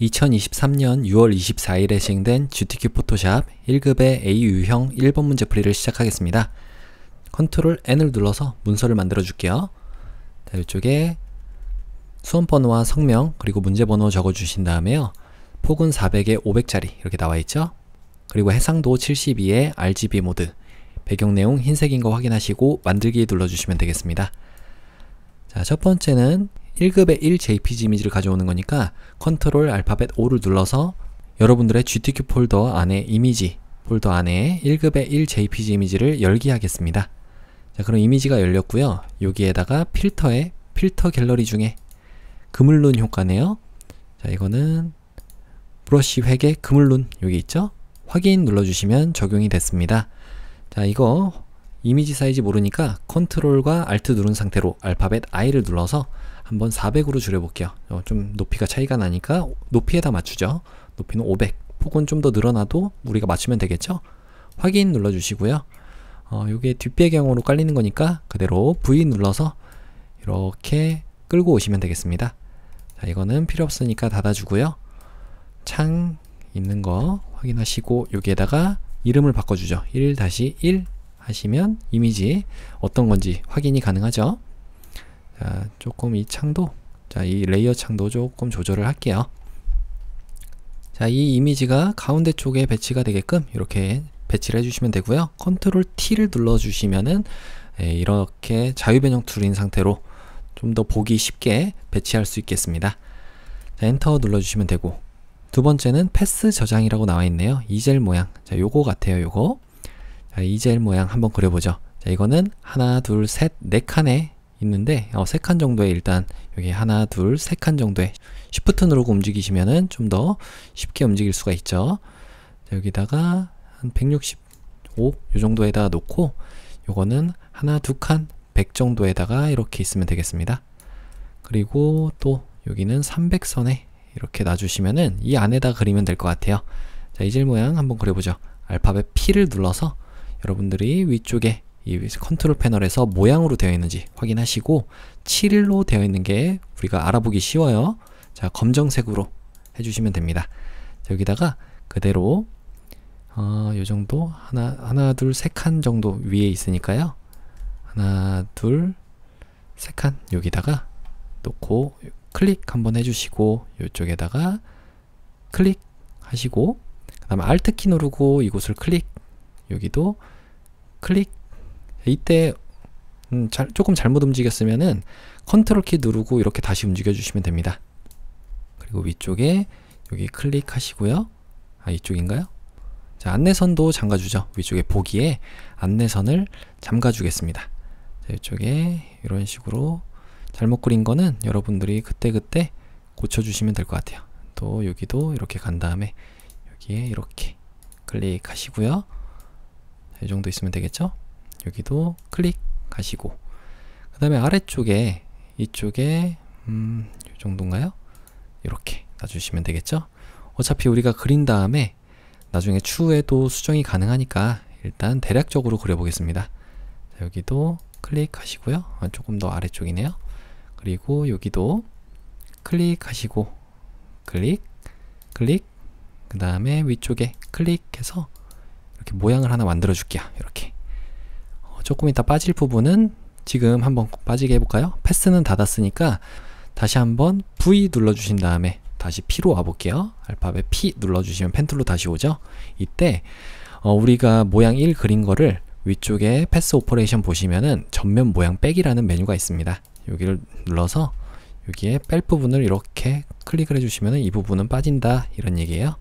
2023년 6월 24일에 시행된 GTK 포토샵 1급의 A 유형 1번 문제 풀이를 시작하겠습니다. 컨트롤 N을 눌러서 문서를 만들어 줄게요. 자, 이쪽에 수험번호와 성명 그리고 문제번호 적어 주신 다음에요. 폭은 400에 500짜리 이렇게 나와 있죠. 그리고 해상도 72에 RGB 모드, 배경내용 흰색인 거 확인하시고 만들기 눌러주시면 되겠습니다. 자, 첫 번째는 1급의 1 JPG 이미지를 가져오는 거니까 컨트롤 알파벳 O를 눌러서 여러분들의 GTK 폴더 안에 이미지 폴더 안에 1급의 1 JPG 이미지를 열기 하겠습니다. 자, 그럼 이미지가 열렸고요. 여기에다가 필터 갤러리 중에 그물룬 효과네요. 자, 이거는 브러쉬 획의 그물룬 여기 있죠? 확인 눌러주시면 적용이 됐습니다. 자, 이거 이미지 사이즈 모르니까 컨트롤과 알트 누른 상태로 알파벳 I를 눌러서 한번 400으로 줄여볼게요. 좀 높이가 차이가 나니까 높이에다 맞추죠. 높이는 500, 폭은 좀 더 늘어나도 우리가 맞추면 되겠죠. 확인 눌러주시고요. 요게 뒷배경으로 깔리는 거니까 그대로 V 눌러서 이렇게 끌고 오시면 되겠습니다. 자, 이거는 필요 없으니까 닫아주고요. 창 있는 거 확인하시고 여기에다가 이름을 바꿔주죠. 1-1 하시면 이미지 어떤 건지 확인이 가능하죠. 자, 조금 이 창도, 자, 이 레이어 창도 조금 조절을 할게요. 자, 이 이미지가 가운데 쪽에 배치가 되게끔 이렇게 배치를 해주시면 되고요. 컨트롤 T를 눌러주시면은 이렇게 자유변형 툴인 상태로 좀 더 보기 쉽게 배치할 수 있겠습니다. 자, 엔터 눌러주시면 되고, 두 번째는 패스 저장이라고 나와 있네요. 이젤 모양. 자, 요거 같아요. 요거. 자, 이젤 모양 한번 그려보죠. 자, 이거는 하나, 둘, 셋, 네 칸에 있는데, 세 칸 정도에 일단 여기 하나, 둘, 세 칸 정도에 Shift 누르고 움직이시면은 좀 더 쉽게 움직일 수가 있죠. 자, 여기다가 한 165 요 정도에다가 놓고, 요거는 하나, 두 칸, 100 정도에다가 이렇게 있으면 되겠습니다. 그리고 또 여기는 300선에 이렇게 놔주시면은 이 안에다 그리면 될 것 같아요. 자, 이젤 모양 한번 그려보죠. 알파벳 P를 눌러서 여러분들이 위쪽에 이 컨트롤 패널에서 모양으로 되어 있는지 확인하시고 7일로 되어 있는 게 우리가 알아보기 쉬워요. 자, 검정색으로 해주시면 됩니다. 자, 여기다가 그대로 요 정도 하나 둘 세 칸 정도 위에 있으니까요. 하나 둘 세 칸 여기다가 놓고 클릭 한번 해주시고 이쪽에다가 클릭 하시고 그 다음에 Alt키 누르고 이곳을 클릭, 여기도 클릭. 이때 조금 잘못 움직였으면은 컨트롤 키 누르고 이렇게 다시 움직여 주시면 됩니다. 그리고 위쪽에 여기 클릭하시고요. 아, 이쪽인가요? 자, 안내선도 잠가주죠. 위쪽에 보기에 안내선을 잠가주겠습니다. 자, 이쪽에 이런 식으로 잘못 그린 거는 여러분들이 그때그때 고쳐주시면 될 것 같아요. 또 여기도 이렇게 간 다음에 여기에 이렇게 클릭하시고요. 이 정도 있으면 되겠죠? 여기도 클릭하시고 그 다음에 아래쪽에 이쪽에 이 정도인가요? 이렇게 놔주시면 되겠죠? 어차피 우리가 그린 다음에 나중에 추후에도 수정이 가능하니까 일단 대략적으로 그려보겠습니다. 자, 여기도 클릭하시고요. 조금 더 아래쪽이네요. 그리고 여기도 클릭하시고 클릭 그 다음에 위쪽에 클릭해서 이렇게 모양을 하나 만들어 줄게요. 이렇게 조금 이따 빠질 부분은 지금 한번 빠지게 해볼까요? 패스는 닫았으니까 다시 한번 V 눌러주신 다음에 다시 P로 와볼게요. 알파벳 P 눌러주시면 펜툴로 다시 오죠. 이때 우리가 모양 1 그린 거를 위쪽에 패스 오퍼레이션 보시면은 전면 모양 빼기라는 메뉴가 있습니다. 여기를 눌러서 여기에 뺄 부분을 이렇게 클릭을 해주시면은 이 부분은 빠진다 이런 얘기예요.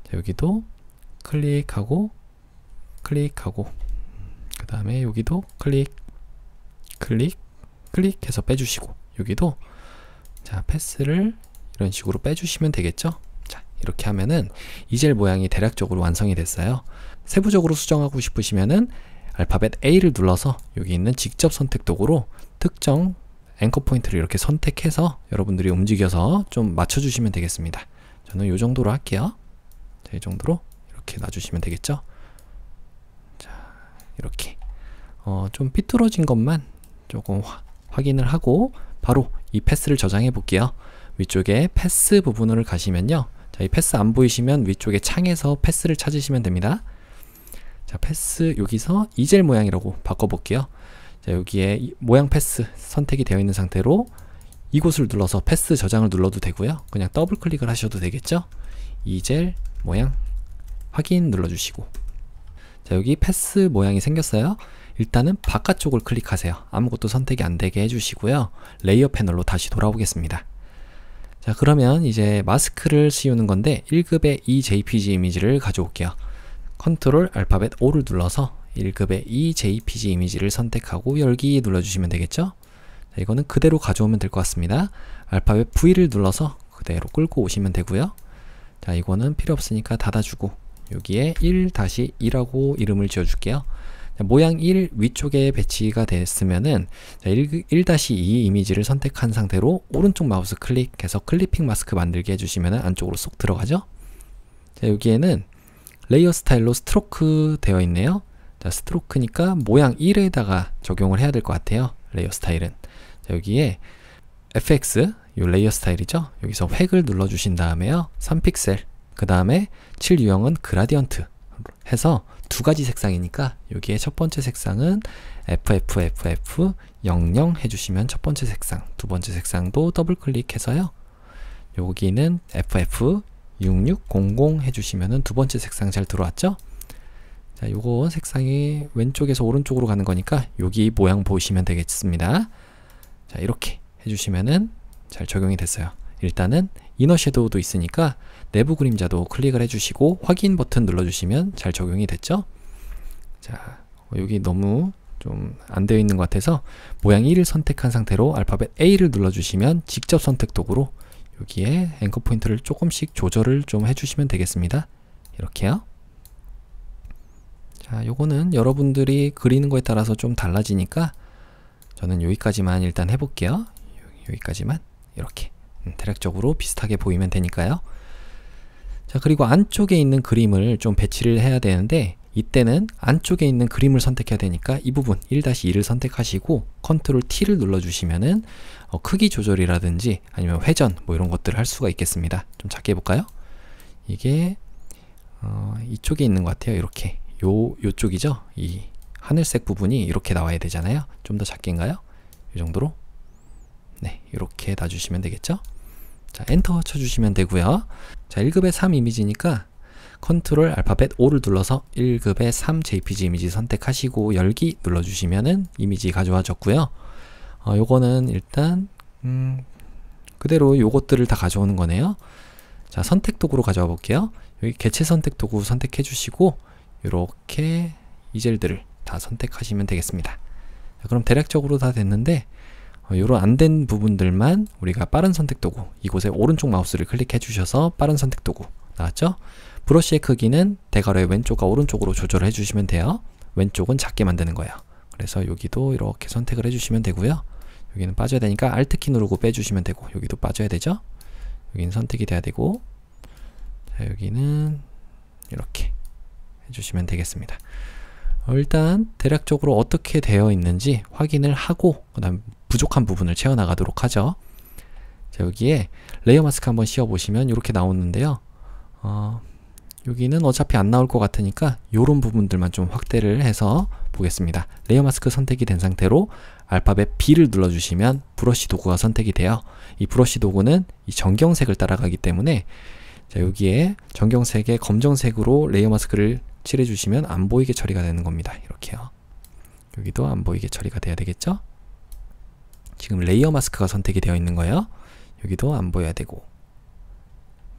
자, 여기도 클릭하고 그 다음에 여기도 클릭해서 빼주시고 여기도 자, 패스를 이런 식으로 빼주시면 되겠죠. 자, 이렇게 하면은 이젤 모양이 대략적으로 완성이 됐어요. 세부적으로 수정하고 싶으시면은 알파벳 A를 눌러서 여기 있는 직접 선택 도구로 특정 앵커 포인트를 이렇게 선택해서 여러분들이 움직여서 좀 맞춰주시면 되겠습니다. 저는 이 정도로 할게요. 자, 이 정도로 이렇게 놔주시면 되겠죠. 자, 이렇게 좀 삐뚤어진 것만 조금 확인을 하고 바로 이 패스를 저장해 볼게요. 위쪽에 패스 부분을 가시면요. 자, 이 패스 안 보이시면 위쪽에 창에서 패스를 찾으시면 됩니다. 자, 패스 여기서 이젤 모양이라고 바꿔볼게요. 자, 여기에 모양 패스 선택이 되어 있는 상태로 이곳을 눌러서 패스 저장을 눌러도 되고요. 그냥 더블 클릭을 하셔도 되겠죠. 이젤 모양 확인 눌러주시고, 자, 여기 패스 모양이 생겼어요. 일단은 바깥쪽을 클릭하세요. 아무것도 선택이 안 되게 해주시고요. 레이어 패널로 다시 돌아오겠습니다. 자, 그러면 이제 마스크를 씌우는 건데 1급의 이 JPG 이미지를 가져올게요. 컨트롤 알파벳 O를 눌러서 1급의 이 JPG 이미지를 선택하고 열기 눌러주시면 되겠죠. 자, 이거는 그대로 가져오면 될 것 같습니다. 알파벳 V를 눌러서 그대로 끌고 오시면 되고요. 자, 이거는 필요 없으니까 닫아주고 여기에 1-2라고 이름을 지어줄게요. 자, 모양 1 위쪽에 배치가 됐으면은 1-2 이미지를 선택한 상태로 오른쪽 마우스 클릭해서 클리핑 마스크 만들게 해주시면 안쪽으로 쏙 들어가죠. 자, 여기에는 레이어 스타일로 스트로크 되어 있네요. 자, 스트로크니까 모양 1에다가 적용을 해야 될 것 같아요. 레이어 스타일은. 자, 여기에 FX, 요 레이어 스타일이죠. 여기서 획을 눌러주신 다음에요. 3픽셀, 그 다음에 7 유형은 그라디언트 해서 두 가지 색상이니까 여기에 첫 번째 색상은 FFFF00 해주시면 첫 번째 색상, 두 번째 색상도 더블 클릭해서요. 여기는 FF6600 해주시면 두 번째 색상 잘 들어왔죠? 자, 요거 색상이 왼쪽에서 오른쪽으로 가는 거니까 여기 모양 보시면 되겠습니다. 자, 이렇게 해주시면은 잘 적용이 됐어요. 일단은 이너 섀도우도 있으니까 내부 그림자도 클릭을 해주시고 확인 버튼 눌러주시면 잘 적용이 됐죠. 자, 여기 너무 좀 안 되어 있는 것 같아서 모양 1을 선택한 상태로 알파벳 A를 눌러주시면 직접 선택 도구로 여기에 앵커 포인트를 조금씩 조절을 좀 해주시면 되겠습니다. 이렇게요. 자, 요거는 여러분들이 그리는 거에 따라서 좀 달라지니까 저는 여기까지만 일단 해볼게요. 여기까지만 이렇게 대략적으로 비슷하게 보이면 되니까요. 자, 그리고 안쪽에 있는 그림을 좀 배치를 해야 되는데 이때는 안쪽에 있는 그림을 선택해야 되니까 이 부분 1-2를 선택하시고 컨트롤 T를 눌러주시면은 크기 조절이라든지 아니면 회전 뭐 이런 것들을 할 수가 있겠습니다. 좀 작게 해볼까요? 이게 이쪽에 있는 것 같아요. 이렇게 요쪽이죠. 이 하늘색 부분이 이렇게 나와야 되잖아요. 좀 더 작게인가요? 이 정도로? 네, 이렇게 놔주시면 되겠죠? 자, 엔터 쳐주시면 되고요. 자, 1급의 3 이미지니까 컨트롤 알파벳 O를 눌러서 1급의 3 JPG 이미지 선택하시고 열기 눌러주시면은 이미지 가져와졌고요. 요거는 일단 그대로 요것들을 다 가져오는 거네요. 자, 선택 도구로 가져와 볼게요. 여기 개체 선택 도구 선택해 주시고 이렇게 이젤들을 다 선택하시면 되겠습니다. 자, 그럼 대략적으로 다 됐는데 요런 안 된 부분들만 우리가 빠른 선택 도구, 이곳에 오른쪽 마우스를 클릭해 주셔서 빠른 선택 도구 나왔죠? 브러쉬의 크기는 대괄호의 왼쪽과 오른쪽으로 조절해 주시면 돼요. 왼쪽은 작게 만드는 거예요. 그래서 여기도 이렇게 선택을 해 주시면 되고요. 여기는 빠져야 되니까 Alt키 누르고 빼주시면 되고, 여기도 빠져야 되죠? 여기는 선택이 돼야 되고, 자, 여기는 이렇게 해주시면 되겠습니다. 일단 대략적으로 어떻게 되어 있는지 확인을 하고 그 다음 부족한 부분을 채워나가도록 하죠. 자, 여기에 레이어 마스크 한번 씌워 보시면 이렇게 나오는데요. 여기는 어차피 안 나올 것 같으니까 이런 부분들만 좀 확대를 해서 보겠습니다. 레이어 마스크 선택이 된 상태로 알파벳 B를 눌러주시면 브러쉬 도구가 선택이 돼요. 이 브러쉬 도구는 이 전경색을 따라가기 때문에 자, 여기에 전경색에 검정색으로 레이어 마스크를 칠해주시면 안 보이게 처리가 되는 겁니다. 이렇게요. 여기도 안 보이게 처리가 돼야 되겠죠? 지금 레이어 마스크가 선택이 되어 있는 거예요. 여기도 안 보여야 되고.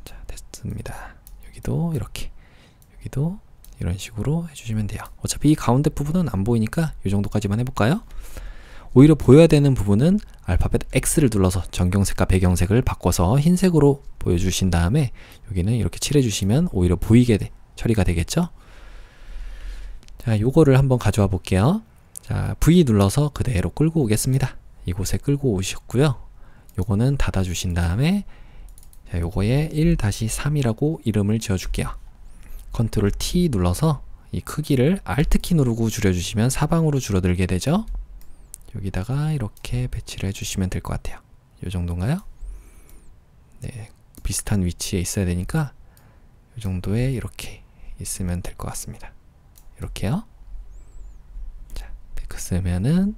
자, 됐습니다. 여기도 이렇게, 여기도 이런 식으로 해주시면 돼요. 어차피 이 가운데 부분은 안 보이니까 이 정도까지만 해볼까요? 오히려 보여야 되는 부분은 알파벳 X를 눌러서 전경색과 배경색을 바꿔서 흰색으로 보여주신 다음에 여기는 이렇게 칠해주시면 오히려 보이게 처리가 되겠죠? 자, 요거를 한번 가져와 볼게요. 자, V 눌러서 그대로 끌고 오겠습니다. 이곳에 끌고 오셨고요. 요거는 닫아주신 다음에 자, 요거에 1-3이라고 이름을 지어줄게요. 컨트롤 T 눌러서 이 크기를 Alt키 누르고 줄여주시면 사방으로 줄어들게 되죠. 여기다가 이렇게 배치를 해주시면 될 것 같아요. 요 정도인가요? 네, 비슷한 위치에 있어야 되니까 이 정도에 이렇게 있으면 될 것 같습니다. 이렇게요. 자, 텍스트면은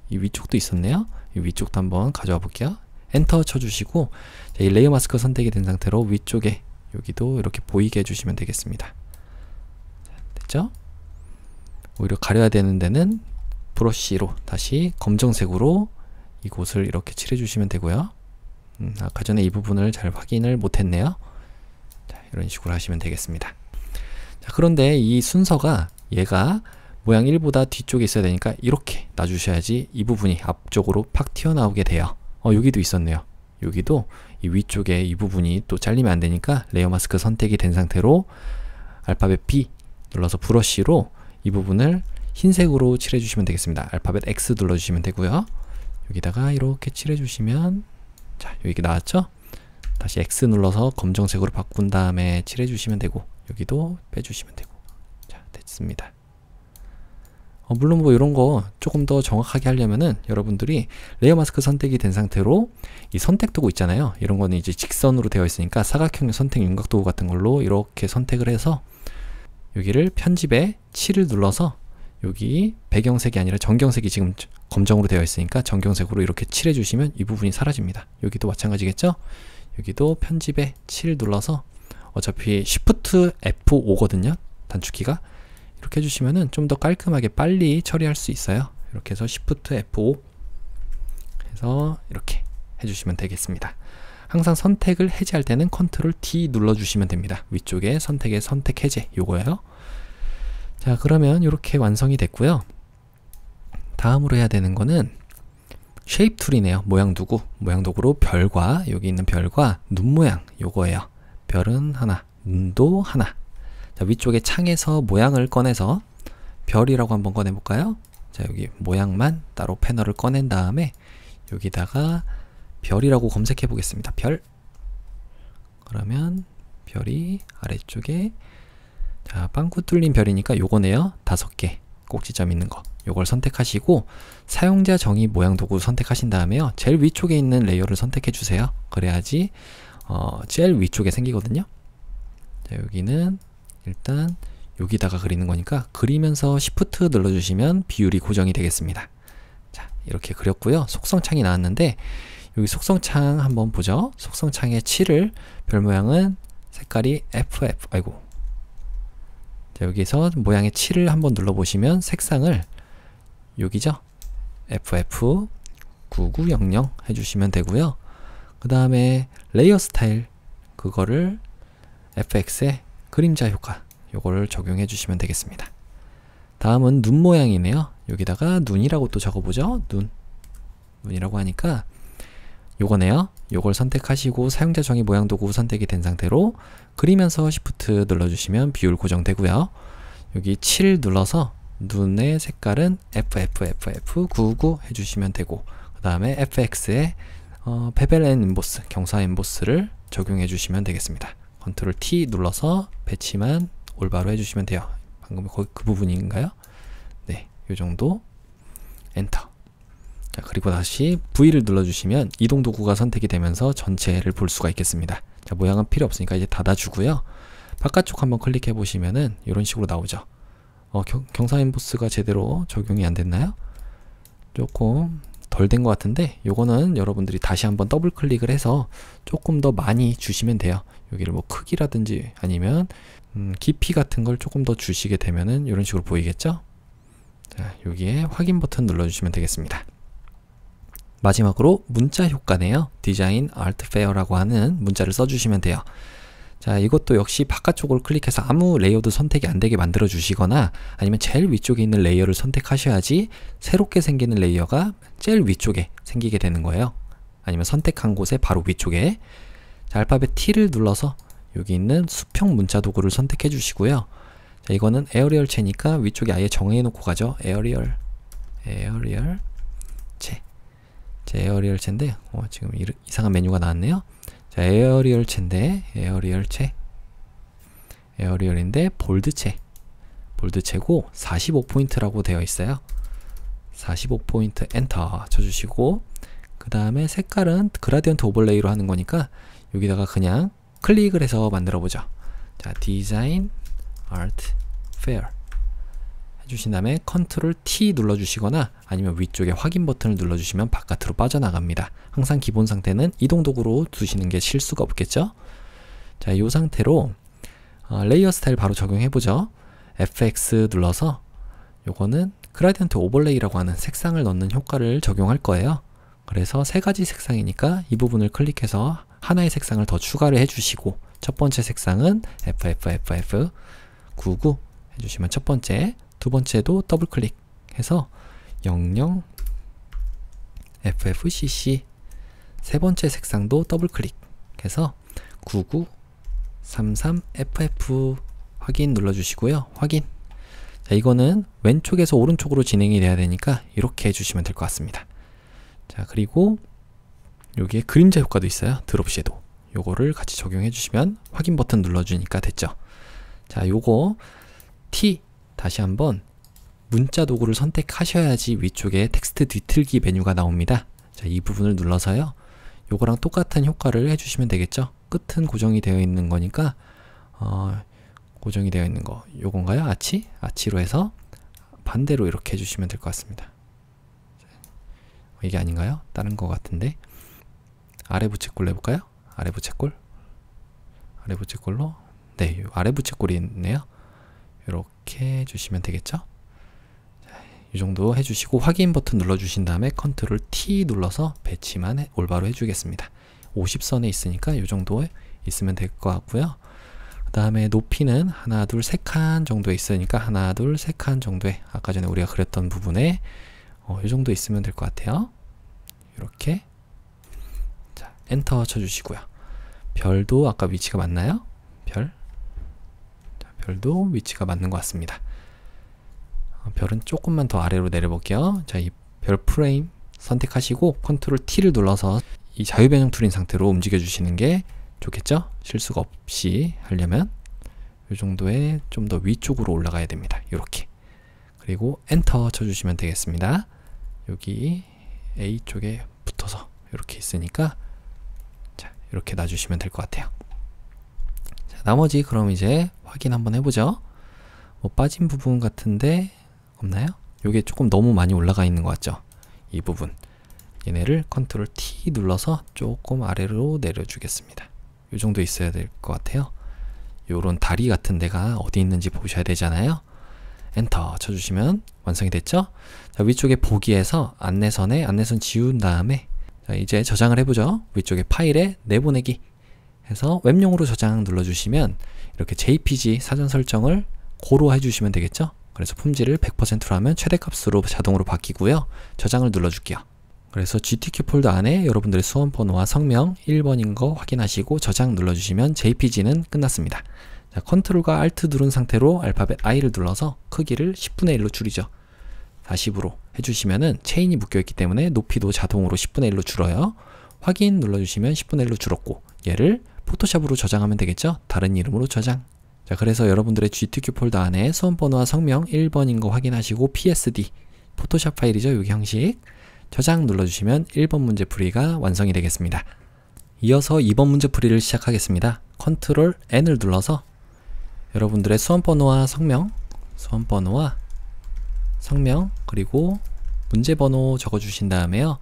이 위쪽도 있었네요. 이 위쪽도 한번 가져와 볼게요. 엔터 쳐주시고 자, 이 레이어 마스크 선택이 된 상태로 위쪽에 여기도 이렇게 보이게 해주시면 되겠습니다. 자, 됐죠? 오히려 가려야 되는 데는 브러쉬로 다시 검정색으로 이곳을 이렇게 칠해주시면 되고요. 아까 전에 이 부분을 잘 확인을 못했네요. 자, 이런 식으로 하시면 되겠습니다. 자, 그런데 이 순서가 얘가 모양 1보다 뒤쪽에 있어야 되니까 이렇게 놔주셔야지 이 부분이 앞쪽으로 팍 튀어나오게 돼요. 여기도 있었네요. 여기도 이 위쪽에 이 부분이 또 잘리면 안 되니까 레이어 마스크 선택이 된 상태로 알파벳 B 눌러서 브러쉬로 이 부분을 흰색으로 칠해 주시면 되겠습니다. 알파벳 X 눌러주시면 되고요. 여기다가 이렇게 칠해 주시면 자, 여기 나왔죠? 다시 X 눌러서 검정색으로 바꾼 다음에 칠해 주시면 되고 여기도 빼주시면 되고 자, 됐습니다. 물론 뭐 이런 거 조금 더 정확하게 하려면은 여러분들이 레이어 마스크 선택이 된 상태로 이 선택 도구 있잖아요. 이런 거는 이제 직선으로 되어 있으니까 사각형 선택 윤곽 도구 같은 걸로 이렇게 선택을 해서 여기를 편집에 7을 눌러서 여기 배경색이 아니라 정경색이 지금 검정으로 되어 있으니까 정경색으로 이렇게 칠해 주시면 이 부분이 사라집니다. 여기도 마찬가지겠죠? 여기도 편집에 7 눌러서 어차피 Shift F5거든요. 단축키가. 이렇게 해주시면은 좀 더 깔끔하게 빨리 처리할 수 있어요. 이렇게 해서 Shift F5 해서 이렇게 해주시면 되겠습니다. 항상 선택을 해제할 때는 Ctrl D 눌러주시면 됩니다. 위쪽에 선택의 선택 해제 요거예요. 자, 그러면 이렇게 완성이 됐고요. 다음으로 해야 되는 거는 쉐입 툴이네요. 모양 도구. 모양 도구로 별과 여기 있는 별과 눈 모양 요거예요. 별은 하나, 눈도 하나. 자, 위쪽에 창에서 모양을 꺼내서 별이라고 한번 꺼내 볼까요? 자, 여기 모양만 따로 패널을 꺼낸 다음에 여기다가 별이라고 검색해 보겠습니다. 별. 그러면 별이 아래쪽에 자, 빵꾸 뚫린 별이니까 요거네요. 5개 꼭지점 있는 거. 요걸 선택하시고 사용자 정의 모양 도구 선택하신 다음에요. 제일 위쪽에 있는 레이어를 선택해 주세요. 그래야지 제일 위쪽에 생기거든요. 자, 여기는 일단 여기다가 그리는 거니까 그리면서 Shift 눌러주시면 비율이 고정이 되겠습니다. 자, 이렇게 그렸고요. 속성창이 나왔는데 여기 속성창 한번 보죠. 속성창에 7을 별 모양은 색깔이 FF 아이고 자, 여기서 모양의 7을 한번 눌러보시면 색상을 여기죠. FF9900 해주시면 되고요. 그 다음에 레이어 스타일 그거를 FX에 그림자 효과 요거를 적용해 주시면 되겠습니다. 다음은 눈 모양이네요. 여기다가 눈이라고 또 적어보죠. 눈이라고 하니까 요거네요. 요걸 선택하시고 사용자 정의 모양 도구 선택이 된 상태로 그리면서 Shift 눌러주시면 비율 고정되고요. 여기 7 눌러서 눈의 색깔은 FFFF99 해주시면 되고 그 다음에 FX에 베벨 앤 임보스, 경사 임보스를 적용해 주시면 되겠습니다. Ctrl T 눌러서 배치만 올바로 해주시면 돼요. 방금 거기 그 부분인가요? 네, 요 정도. 엔터. 자, 그리고 다시 V를 눌러주시면 이동 도구가 선택이 되면서 전체를 볼 수가 있겠습니다. 자, 모양은 필요 없으니까 이제 닫아주고요. 바깥쪽 한번 클릭해 보시면은 이런 식으로 나오죠. 경사 임보스가 제대로 적용이 안 됐나요? 조금 덜 된 것 같은데 요거는 여러분들이 다시 한번 더블 클릭을 해서 조금 더 많이 주시면 돼요. 여기를 뭐 크기라든지 아니면 깊이 같은 걸 조금 더 주시게 되면은 이런 식으로 보이겠죠? 자, 여기에 확인 버튼 눌러주시면 되겠습니다. 마지막으로 문자 효과네요. 디자인 알트 페어라고 하는 문자를 써주시면 돼요. 자, 이것도 역시 바깥쪽을 클릭해서 아무 레이어도 선택이 안 되게 만들어 주시거나 아니면 제일 위쪽에 있는 레이어를 선택하셔야지 새롭게 생기는 레이어가 제일 위쪽에 생기게 되는 거예요. 아니면 선택한 곳에 바로 위쪽에 자, 알파벳 T를 눌러서 여기 있는 수평 문자 도구를 선택해 주시고요. 자, 이거는 에어리얼체니까 위쪽에 아예 정해 놓고 가죠. 에어리얼체 에어리얼체인데 지금 이상한 메뉴가 나왔네요. 자, 에어리얼체인데 에어리얼인데 볼드체고 45포인트라고 되어 있어요. 45포인트 엔터 쳐주시고 그 다음에 색깔은 그라디언트 오버레이로 하는 거니까 여기다가 그냥 클릭을 해서 만들어 보죠. 자, 디자인 아트 페어 해주신 다음에 컨트롤 T 눌러주시거나 아니면 위쪽에 확인 버튼을 눌러주시면 바깥으로 빠져나갑니다. 항상 기본 상태는 이동 도구로 두시는 게 실수가 없겠죠. 자, 이 상태로 레이어 스타일 바로 적용해보죠. FX 눌러서 요거는 그라디언트 오버레이라고 하는 색상을 넣는 효과를 적용할 거예요. 그래서 세 가지 색상이니까 이 부분을 클릭해서 하나의 색상을 더 추가를 해주시고, 첫 번째 색상은 FFFF99 해주시면 첫 번째, 두 번째도 더블 클릭해서 00 FFCC, 세 번째 색상도 더블 클릭해서 9933FF 확인 눌러주시고요. 확인. 자, 이거는 왼쪽에서 오른쪽으로 진행이 돼야 되니까 이렇게 해주시면 될 것 같습니다. 자, 그리고 여기에 그림자 효과도 있어요. 드롭 섀도우. 요거를 같이 적용해 주시면 확인 버튼 눌러주니까 됐죠. 자, 요거 T 다시 한번 문자 도구를 선택하셔야지 위쪽에 텍스트 뒤틀기 메뉴가 나옵니다. 자, 이 부분을 눌러서요. 요거랑 똑같은 효과를 해주시면 되겠죠. 끝은 고정이 되어 있는 거니까 고정이 되어 있는 거 요건가요? 아치로 해서 반대로 이렇게 해주시면 될 것 같습니다. 이게 아닌가요? 다른 거 같은데. 아래 부채꼴로 해볼까요? 아래 부채꼴. 아래 부채꼴로, 네, 아래 부채꼴이 있네요. 이렇게 해주시면 되겠죠? 자, 이 정도 해주시고 확인 버튼 눌러주신 다음에 컨트롤 T 눌러서 배치만 올바로 해주겠습니다. 50선에 있으니까 이 정도 있으면 될 것 같고요. 그 다음에 높이는 하나, 둘, 세 칸 정도에 있으니까 하나, 둘, 세 칸 정도에, 아까 전에 우리가 그렸던 부분에 이 정도 있으면 될 것 같아요. 이렇게. 자, 엔터 쳐주시고요. 별도 아까 위치가 맞나요? 별. 자, 별도 위치가 맞는 것 같습니다. 별은 조금만 더 아래로 내려볼게요. 자, 이 별 프레임 선택하시고 컨트롤 T를 눌러서 이 자유변형 툴인 상태로 움직여 주시는 게 좋겠죠? 실수가 없이 하려면 이 정도에 좀 더 위쪽으로 올라가야 됩니다. 이렇게. 그리고 엔터 쳐주시면 되겠습니다. 여기 A 쪽에 붙어서 이렇게 있으니까 자, 이렇게 놔주시면 될 것 같아요. 자, 나머지 그럼 이제 확인 한번 해보죠. 뭐 빠진 부분 같은데 없나요? 요게 조금 너무 많이 올라가 있는 것 같죠? 이 부분 얘네를 컨트롤 T 눌러서 조금 아래로 내려주겠습니다. 요 정도 있어야 될 것 같아요. 요런 다리 같은 데가 어디 있는지 보셔야 되잖아요. 엔터 쳐주시면 완성이 됐죠? 자, 위쪽에 보기에서 안내선 지운 다음에 자, 이제 저장을 해보죠. 위쪽에 파일에 내보내기 해서 웹용으로 저장 눌러주시면 이렇게 JPG 사전 설정을 고로 해주시면 되겠죠? 그래서 품질을 100%로 하면 최대값으로 자동으로 바뀌고요. 저장을 눌러줄게요. 그래서 GTK 폴더 안에 여러분들의 수험번호와 성명 1번인 거 확인하시고 저장 눌러주시면 JPG는 끝났습니다. 자, 컨트롤과 Alt 누른 상태로 알파벳 I를 눌러서 크기를 10분의 1로 줄이죠. 40으로 해주시면은 체인이 묶여있기 때문에 높이도 자동으로 10분의 1로 줄어요. 확인 눌러주시면 10분의 1로 줄었고 얘를 포토샵으로 저장하면 되겠죠? 다른 이름으로 저장. 자, 그래서 여러분들의 GTK 폴더 안에 수험번호와 성명 1번인 거 확인하시고 PSD 포토샵 파일이죠. 여기 형식 저장 눌러주시면 1번 문제 풀이가 완성이 되겠습니다. 이어서 2번 문제 풀이를 시작하겠습니다. 컨트롤 N을 눌러서 여러분들의 수험번호와 성명 그리고 문제번호 적어주신 다음에요.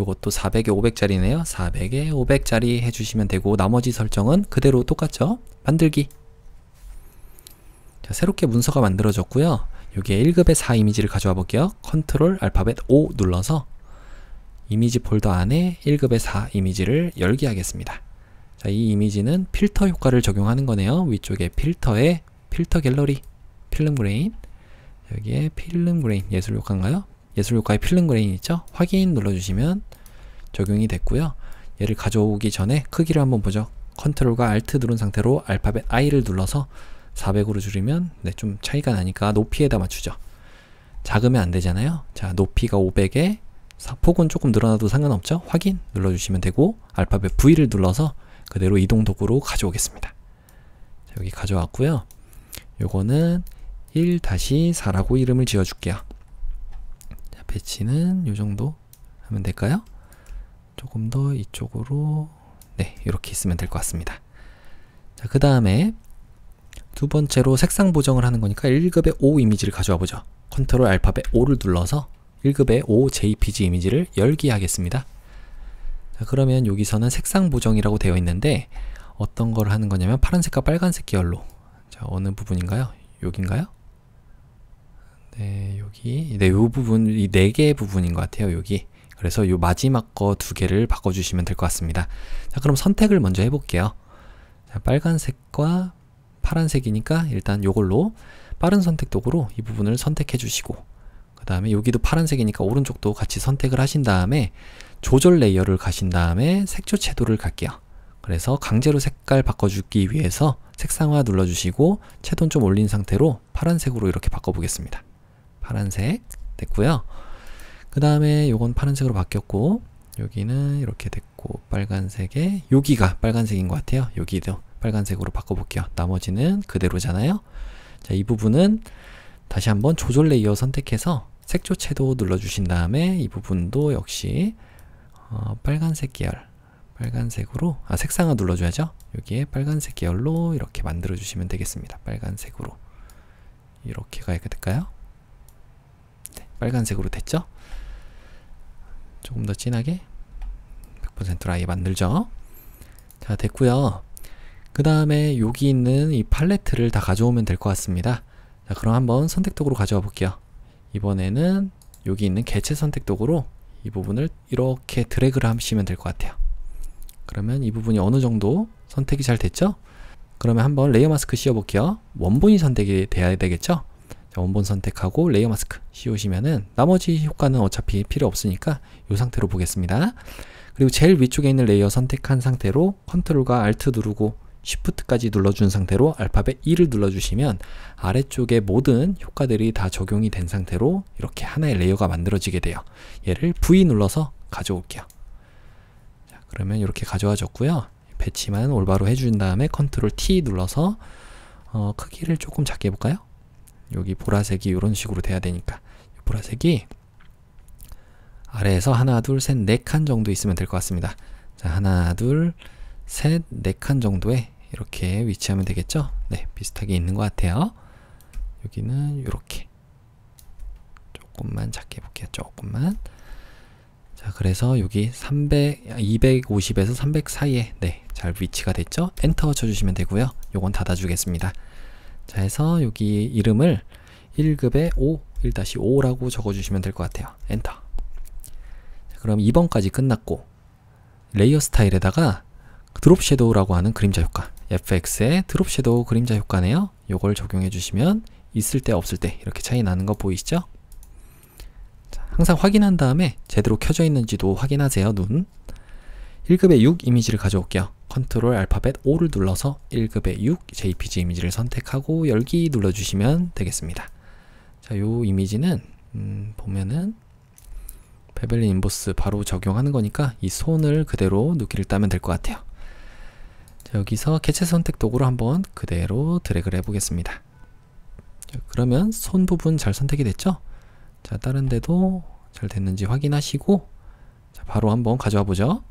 요것도 400에 500짜리네요. 400에 500짜리 해주시면 되고 나머지 설정은 그대로 똑같죠? 만들기. 자, 새롭게 문서가 만들어졌고요. 여기에 1급의 4 이미지를 가져와 볼게요. 컨트롤 알파벳 O 눌러서 이미지 폴더 안에 1급의 4 이미지를 열게 하겠습니다. 자, 이 이미지는 필터 효과를 적용하는 거네요. 위쪽에 필터에 필터 갤러리, 필름 그레인, 여기에 필름 그레인, 예술 효과인가요? 예술 효과에 필름 그레인 있죠? 확인 눌러주시면 적용이 됐고요. 얘를 가져오기 전에 크기를 한번 보죠. 컨트롤과 Alt 누른 상태로 알파벳 I를 눌러서 400으로 줄이면 네, 좀 차이가 나니까 높이에다 맞추죠. 작으면 안 되잖아요. 자, 높이가 500에 폭은 조금 늘어나도 상관없죠. 확인 눌러주시면 되고 알파벳 V를 눌러서 그대로 이동 도구로 가져오겠습니다. 자, 여기 가져왔고요. 요거는 1-4라고 이름을 지어줄게요. 자, 배치는 요 정도 하면 될까요? 조금 더 이쪽으로, 네, 이렇게 있으면 될 것 같습니다. 자, 그 다음에 두 번째로 색상 보정을 하는 거니까 1급의 O 이미지를 가져와 보죠. 컨트롤 알파벳 O를 눌러서 1급의 O JPG 이미지를 열기 하겠습니다. 자, 그러면 여기서는 색상 보정이라고 되어 있는데 어떤 걸 하는 거냐면 파란색과 빨간색 계열로, 자, 어느 부분인가요? 여긴가요? 네, 여기, 네, 요 부분, 이 4개의 부분인 것 같아요, 여기. 그래서 요 마지막 거 2개를 바꿔주시면 될 것 같습니다. 자, 그럼 선택을 먼저 해볼게요. 자, 빨간색과 파란색이니까 일단 요걸로 빠른 선택 도구로 이 부분을 선택해 주시고, 그 다음에 여기도 파란색이니까 오른쪽도 같이 선택을 하신 다음에 조절 레이어를 가신 다음에 색조 채도를 갈게요. 그래서 강제로 색깔 바꿔주기 위해서 색상화 눌러주시고 채도는 좀 올린 상태로 파란색으로 이렇게 바꿔보겠습니다. 파란색 됐고요. 그 다음에 요건 파란색으로 바뀌었고, 여기는 이렇게 됐고, 빨간색에, 여기가 빨간색인 것 같아요. 여기도 빨간색으로 바꿔볼게요. 나머지는 그대로잖아요. 자, 이 부분은 다시 한번 조절 레이어 선택해서 색조 채도 눌러주신 다음에 이 부분도 역시 빨간색 계열, 빨간색으로, 색상화 눌러줘야죠. 여기에 빨간색 계열로 이렇게 만들어 주시면 되겠습니다. 빨간색으로 이렇게 가야 될까요? 네, 빨간색으로 됐죠? 조금 더 진하게 100%로 아예 만들죠. 자, 됐고요. 그 다음에 여기 있는 이 팔레트를 다 가져오면 될 것 같습니다. 자, 그럼 한번 선택 도구로 가져와 볼게요. 이번에는 여기 있는 개체 선택 도구로 이 부분을 이렇게 드래그를 하시면 될 것 같아요. 그러면 이 부분이 어느 정도 선택이 잘 됐죠? 그러면 한번 레이어 마스크 씌워 볼게요. 원본이 선택이 돼야 되겠죠? 자, 원본 선택하고 레이어 마스크 씌우시면은 나머지 효과는 어차피 필요 없으니까 이 상태로 보겠습니다. 그리고 제일 위쪽에 있는 레이어 선택한 상태로 컨트롤과 알트 누르고 쉬프트까지 눌러준 상태로 알파벳 E를 눌러주시면 아래쪽에 모든 효과들이 다 적용이 된 상태로 이렇게 하나의 레이어가 만들어지게 돼요. 얘를 V 눌러서 가져올게요. 자, 그러면 이렇게 가져와졌고요. 배치만 올바로 해준 다음에 컨트롤 T 눌러서 크기를 조금 작게 해볼까요? 여기 보라색이 이런 식으로 돼야 되니까 보라색이 아래에서 하나, 둘, 셋, 4칸 정도 있으면 될 것 같습니다. 자, 하나, 둘, 셋, 4칸 정도에 이렇게 위치하면 되겠죠? 네, 비슷하게 있는 것 같아요. 여기는 이렇게 조금만 작게 해볼게요. 조금만. 자, 그래서 여기 250에서 300 사이에, 네, 잘 위치가 됐죠? 엔터 쳐주시면 되고요. 요건 닫아주겠습니다. 자, 해서 여기 이름을 1급의 5, 1-5라고 적어주시면 될 것 같아요. 엔터. 자, 그럼 2번까지 끝났고, 레이어 스타일에다가 드롭 섀도우라고 하는 그림자 효과, FX의 드롭 섀도우 그림자 효과네요. 요걸 적용해 주시면 있을 때 없을 때 이렇게 차이 나는 거 보이시죠? 자, 항상 확인한 다음에 제대로 켜져 있는지도 확인하세요. 눈. 1급의 6 이미지를 가져올게요. 컨트롤 알파벳 O를 눌러서 1급의 6 JPG 이미지를 선택하고 열기 눌러주시면 되겠습니다. 자, 요 이미지는 보면은 베벨린 인보스 바로 적용하는 거니까 이 손을 그대로 누기를 따면 될 것 같아요. 자, 여기서 개체 선택 도구로 한번 그대로 드래그를 해보겠습니다. 자, 그러면 손 부분 잘 선택이 됐죠? 자, 다른 데도 잘 됐는지 확인하시고, 자, 바로 한번 가져와 보죠.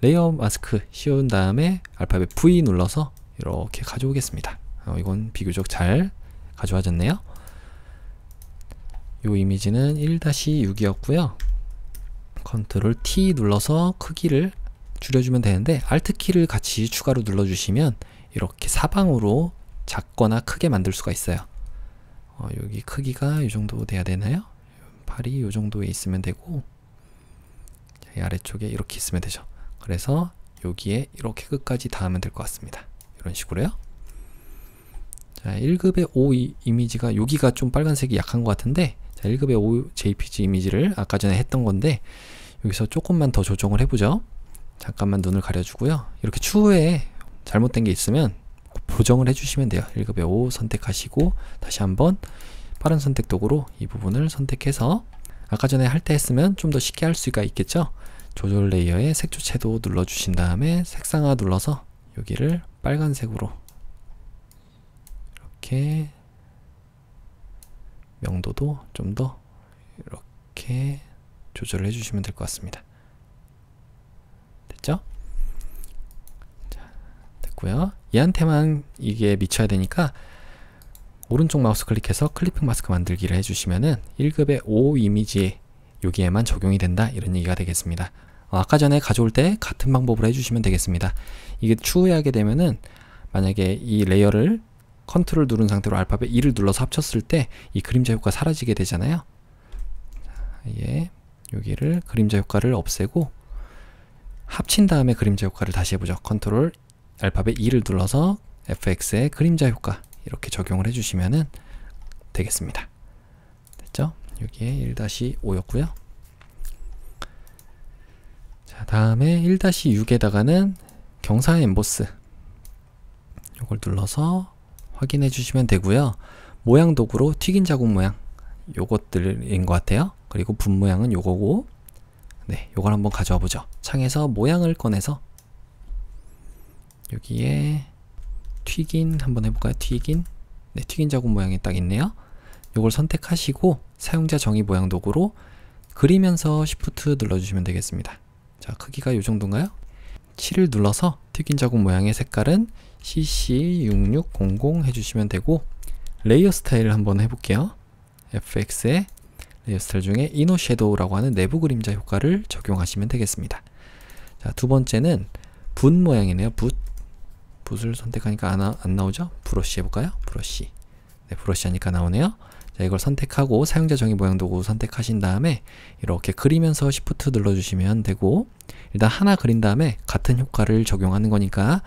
레이어 마스크 씌운 다음에 알파벳 V 눌러서 이렇게 가져오겠습니다. 이건 비교적 잘 가져와졌네요. 이 이미지는 1-6이었고요. 컨트롤 T 눌러서 크기를 줄여주면 되는데 Alt 키를 같이 추가로 눌러주시면 이렇게 사방으로 작거나 크게 만들 수가 있어요. 여기 크기가 이 정도 돼야 되나요? 팔이 이 정도에 있으면 되고, 이 아래쪽에 이렇게 있으면 되죠. 그래서 여기에 이렇게 끝까지 닿으면 될 것 같습니다. 이런 식으로요. 자, 1급의 5 이미지가 여기가 좀 빨간색이 약한 것 같은데, 자, 1급의 5 JPG 이미지를 아까 전에 했던 건데 여기서 조금만 더 조정을 해보죠. 잠깐만 눈을 가려주고요. 이렇게 추후에 잘못된 게 있으면 보정을 해주시면 돼요. 1급의 5 선택하시고 다시 한번 빠른 선택 도구로 이 부분을 선택해서 아까 전에 할 때 했으면 좀 더 쉽게 할 수가 있겠죠. 조절 레이어에 색조 채도 눌러주신 다음에 색상화 눌러서 여기를 빨간색으로 이렇게 명도도 좀 더 이렇게 조절을 해주시면 될 것 같습니다. 됐죠? 자, 됐고요. 얘한테만 이게 미쳐야 되니까 오른쪽 마우스 클릭해서 클리핑 마스크 만들기를 해주시면은 1급의 5 이미지 여기에만 적용이 된다, 이런 얘기가 되겠습니다. 아까 전에 가져올 때 같은 방법으로 해주시면 되겠습니다. 이게 추후에 되면은 만약에 이 레이어를 컨트롤 누른 상태로 알파벳 2를 눌러서 합쳤을 때 이 그림자 효과 사라지게 되잖아요. 예, 여기를 그림자 효과를 없애고 합친 다음에 그림자 효과를 다시 해보죠. 컨트롤 알파벳 2를 눌러서 fx의 그림자 효과 이렇게 적용을 해주시면 되겠습니다. 됐죠? 여기에 1-5였고요. 자, 다음에 1-6에다가는 경사 엠보스 이걸 눌러서 확인해 주시면 되고요. 모양 도구로 튀긴 자국 모양 요것들인 것 같아요. 그리고 분 모양은 요거고, 네, 요걸 한번 가져와 보죠. 창에서 모양을 꺼내서 여기에 튀긴 한번 해볼까요? 튀긴, 네, 튀긴 자국 모양이 딱 있네요. 요걸 선택하시고 사용자 정의 모양 도구로 그리면서 Shift 눌러주시면 되겠습니다. 자, 크기가 요 정도인가요? 7을 눌러서 튀긴 자국 모양의 색깔은 CC6600 해주시면 되고, 레이어 스타일을 한번 해볼게요. FX의 레이어 스타일 중에 이너 섀도우라고 하는 내부 그림자 효과를 적용하시면 되겠습니다. 자, 두 번째는 붓 모양이네요. 붓을 선택하니까 안 나오죠? 브러쉬 해볼까요? 브러쉬. 네, 브러쉬 하니까 나오네요. 자, 이걸 선택하고 사용자 정의 모양 도구 선택하신 다음에 이렇게 그리면서 Shift 눌러주시면 되고, 일단 하나 그린 다음에 같은 효과를 적용하는 거니까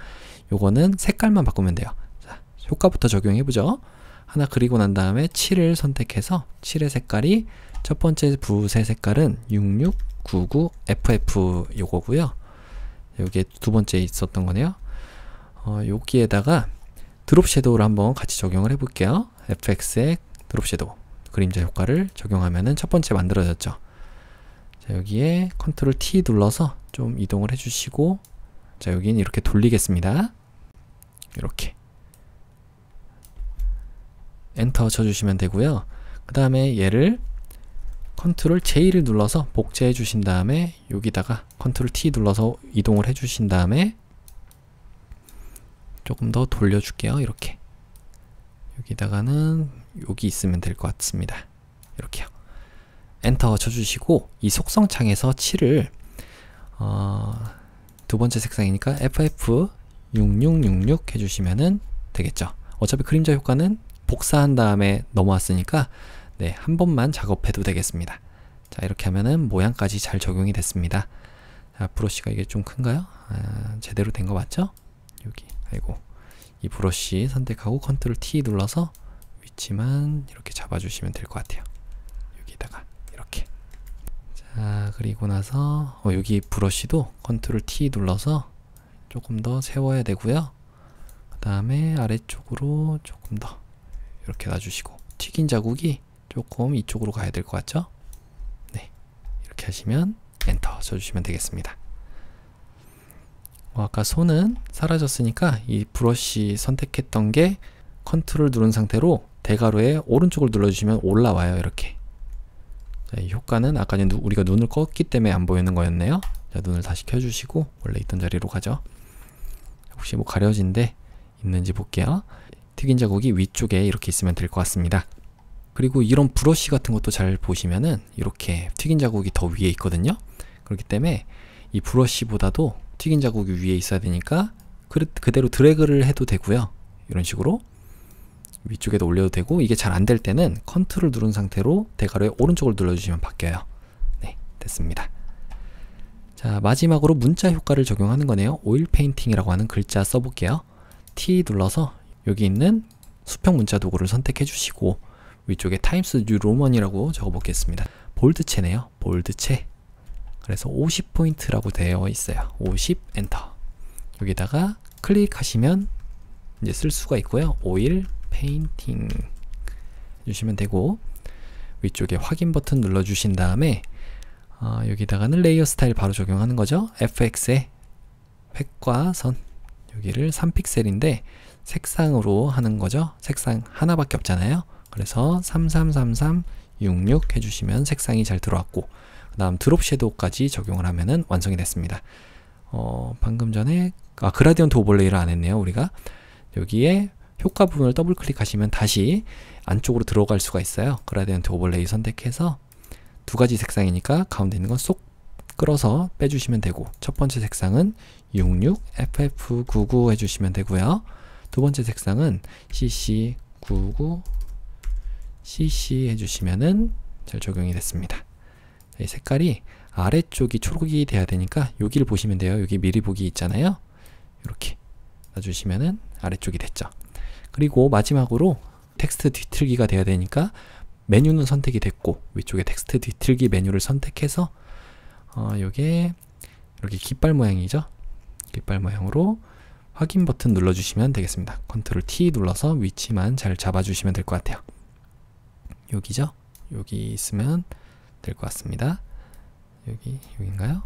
요거는 색깔만 바꾸면 돼요. 자, 효과부터 적용해보죠. 하나 그리고 난 다음에 7을 선택해서 7의 색깔이 첫 번째 붓의 색깔은 6699FF 요거고요. 여기에 두 번째 있었던 거네요. 여기에다가 드롭 섀도우를 한번 같이 적용을 해볼게요. FX의 드롭 섀도우 그림자 효과를 적용하면은 첫 번째 만들어졌죠. 자, 여기에 컨트롤 T 눌러서 좀 이동을 해주시고, 자, 여기는 이렇게 돌리겠습니다. 이렇게 엔터 쳐주시면 되고요. 그 다음에 얘를 컨트롤 J를 눌러서 복제해 주신 다음에 여기다가 컨트롤 T 눌러서 이동을 해 주신 다음에 조금 더 돌려줄게요. 이렇게 여기다가는 여기 있으면 될 것 같습니다. 이렇게요. 엔터 쳐주시고 이 속성 창에서 7을 두 번째 색상이니까 FF6666 해주시면 되겠죠. 어차피 그림자 효과는 복사한 다음에 넘어왔으니까 네, 한 번만 작업해도 되겠습니다. 자, 이렇게 하면은 모양까지 잘 적용이 됐습니다. 자, 브러쉬가 이게 좀 큰가요? 제대로 된 거 맞죠? 여기, 아이고, 이 브러쉬 선택하고 컨트롤 T 눌러서 위치만 이렇게 잡아주시면 될 것 같아요. 여기다가 이렇게. 자, 그리고 나서 여기 브러쉬도 컨트롤 T 눌러서 조금 더 세워야 되고요. 그 다음에 아래쪽으로 조금 더 이렇게 놔주시고, 튀긴 자국이 조금 이쪽으로 가야 될 것 같죠? 네, 이렇게 하시면 엔터 쳐주시면 되겠습니다. 아까 손은 사라졌으니까 이 브러쉬 선택했던 게 컨트롤 누른 상태로 대괄호에 오른쪽을 눌러주시면 올라와요. 이렇게. 자, 이 효과는 아까 우리가 눈을 껐기 때문에 안 보이는 거였네요. 자, 눈을 다시 켜주시고 원래 있던 자리로 가죠. 혹시 뭐 가려진 데 있는지 볼게요. 튀긴 자국이 위쪽에 이렇게 있으면 될 것 같습니다. 그리고 이런 브러쉬 같은 것도 잘 보시면은 이렇게 튀긴 자국이 더 위에 있거든요. 그렇기 때문에 이 브러쉬보다도 튀긴 자국이 위에 있어야 되니까 그대로 드래그를 해도 되고요. 이런 식으로 위쪽에도 올려도 되고, 이게 잘 안 될 때는 컨트롤 누른 상태로 대괄호에 오른쪽을 눌러주시면 바뀌어요. 네, 됐습니다. 자, 마지막으로 문자 효과를 적용하는 거네요. 오일 페인팅이라고 하는 글자 써볼게요. T 눌러서 여기 있는 수평 문자 도구를 선택해 주시고 위쪽에 타임스 뉴 로먼이라고 적어 보겠습니다. 볼드체네요. 볼드체. 그래서 50포인트라고 되어 있어요. 50 엔터. 여기다가 클릭하시면 이제 쓸 수가 있고요. 오일 페인팅 해주시면 되고, 위쪽에 확인 버튼 눌러주신 다음에 여기다가는 레이어 스타일 바로 적용하는 거죠. FX의 획과 선, 여기를 3픽셀인데 색상으로 하는 거죠. 색상 하나밖에 없잖아요. 그래서 333366 해주시면 색상이 잘 들어왔고, 그 다음 드롭 섀도우까지 적용을 하면은 완성이 됐습니다. 방금 전에 그라디언트 오버레이를 안 했네요. 우리가 여기에 효과 부분을 더블 클릭하시면 다시 안쪽으로 들어갈 수가 있어요. 그라디언트 오버레이 선택해서 두 가지 색상이니까 가운데 있는 건 쏙 끌어서 빼주시면 되고, 첫 번째 색상은 66 FF99 해주시면 되고요. 두 번째 색상은 CC99 CC 해주시면은 잘 적용이 됐습니다. 이 색깔이 아래쪽이 초록이 돼야 되니까 여기를 보시면 돼요. 여기 미리 보기 있잖아요. 이렇게 놔주시면은 아래쪽이 됐죠. 그리고 마지막으로 텍스트 뒤틀기가 돼야 되니까 메뉴는 선택이 됐고, 위쪽에 텍스트 뒤틀기 메뉴를 선택해서 요게 이렇게 깃발 모양이죠. 깃발 모양으로 확인 버튼 눌러주시면 되겠습니다. 컨트롤 T 눌러서 위치만 잘 잡아주시면 될 것 같아요. 여기죠? 여기 있으면 될 것 같습니다. 여기인가요?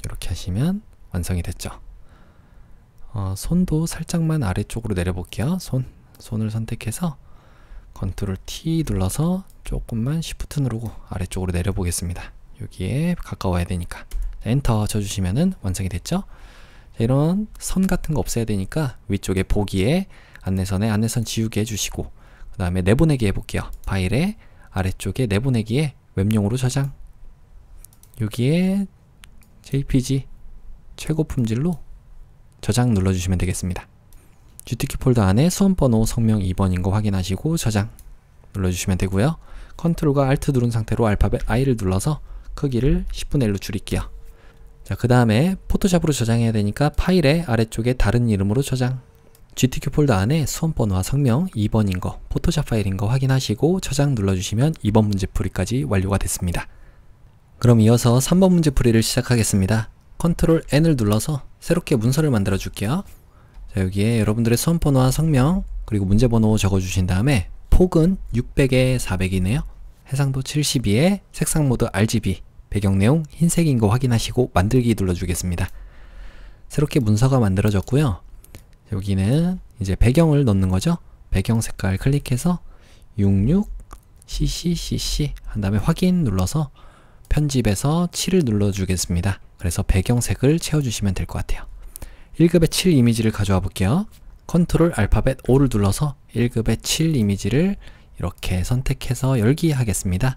이렇게 하시면 완성이 됐죠. 손도 살짝만 아래쪽으로 내려볼게요. 손을 선택해서 컨트롤 T 눌러서 조금만 Shift 누르고 아래쪽으로 내려보겠습니다. 여기에 가까워야 되니까 엔터 쳐주시면은 완성이 됐죠. 자, 이런 선 같은 거 없애야 되니까 위쪽에 보기에 안내선에 안내선 지우개 해주시고, 그 다음에 내보내기 해볼게요. 파일에 아래쪽에 내보내기에 웹용으로 저장, 여기에 JPG 최고 품질로 저장 눌러주시면 되겠습니다. GTK 폴더 안에 수험번호 성명 2번인 거 확인하시고 저장 눌러주시면 되고요. 컨트롤과 Alt 누른 상태로 알파벳 I를 눌러서 크기를 10분의 1로 줄일게요. 자, 그 다음에 포토샵으로 저장해야 되니까 파일의 아래쪽에 다른 이름으로 저장, GTK 폴더 안에 수험번호와 성명 2번인 거, 포토샵 파일인 거 확인하시고 저장 눌러주시면 2번 문제풀이까지 완료가 됐습니다. 그럼 이어서 3번 문제풀이를 시작하겠습니다. 컨트롤 N을 눌러서 새롭게 문서를 만들어 줄게요. 자, 여기에 여러분들의 수험번호와 성명 그리고 문제번호 적어주신 다음에 폭은 600에 400이네요. 해상도 72에 색상 모드 RGB, 배경내용 흰색인 거 확인하시고 만들기 눌러주겠습니다. 새롭게 문서가 만들어졌고요. 여기는 이제 배경을 넣는 거죠. 배경 색깔 클릭해서 66 CC 한 다음에 확인 눌러서 편집에서 7을 눌러주겠습니다. 그래서 배경색을 채워주시면 될 것 같아요. 1급의 7 이미지를 가져와 볼게요. 컨트롤 알파벳 O를 눌러서 1급의 7 이미지를 이렇게 선택해서 열기 하겠습니다.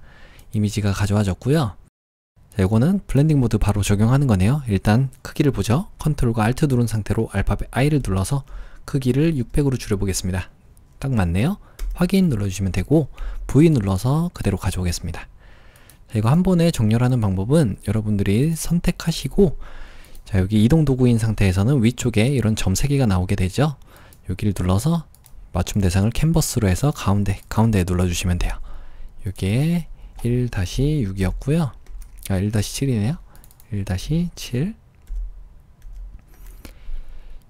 이미지가 가져와졌고요. 자, 요거는 블렌딩 모드 바로 적용하는 거네요. 일단 크기를 보죠. 컨트롤과 Alt 누른 상태로 알파벳 I를 눌러서 크기를 600으로 줄여보겠습니다. 딱 맞네요. 확인 눌러주시면 되고 V 눌러서 그대로 가져오겠습니다. 자, 이거 한 번에 정렬하는 방법은 여러분들이 선택하시고, 자, 여기 이동 도구인 상태에서는 위쪽에 이런 점 3개가 나오게 되죠. 여기를 눌러서 맞춤 대상을 캔버스로 해서 가운데에 눌러주시면 돼요. 여기에 1-6이었고요. 1-7이네요. 1-7.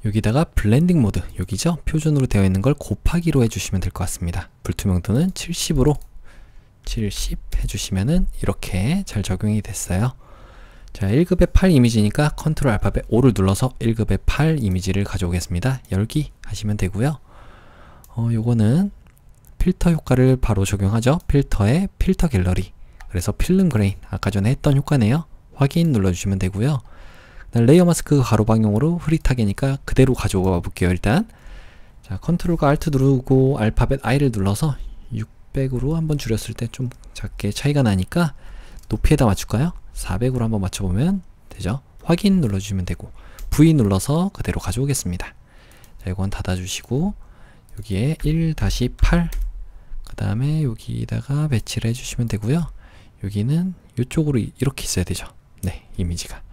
여기다가 블렌딩 모드, 여기죠? 표준으로 되어 있는 걸 곱하기로 해주시면 될 것 같습니다. 불투명도는 70으로 70 해주시면은 이렇게 잘 적용이 됐어요. 자, 1급의 8 이미지니까 컨트롤 알파벳 O를 눌러서 1급의 8 이미지를 가져오겠습니다. 열기 하시면 되고요. 요거는 필터 효과를 바로 적용하죠. 필터에 필터 갤러리, 그래서 필름 그레인, 아까 전에 했던 효과네요. 확인 눌러주시면 되고요. 레이어 마스크 가로 방향으로 흐릿하게니까 그대로 가져가 볼게요. 일단 자, 컨트롤과 Alt 누르고 알파벳 I를 눌러서 600으로 한번 줄였을 때 좀 작게 차이가 나니까 높이에다 맞출까요? 400으로 한번 맞춰보면 되죠. 확인 눌러주시면 되고 V 눌러서 그대로 가져오겠습니다. 자, 이건 닫아주시고 여기에 1-8 그 다음에 여기다가 배치를 해주시면 되고요. 여기는 이쪽으로 이렇게 있어야 되죠. 네, 이미지가.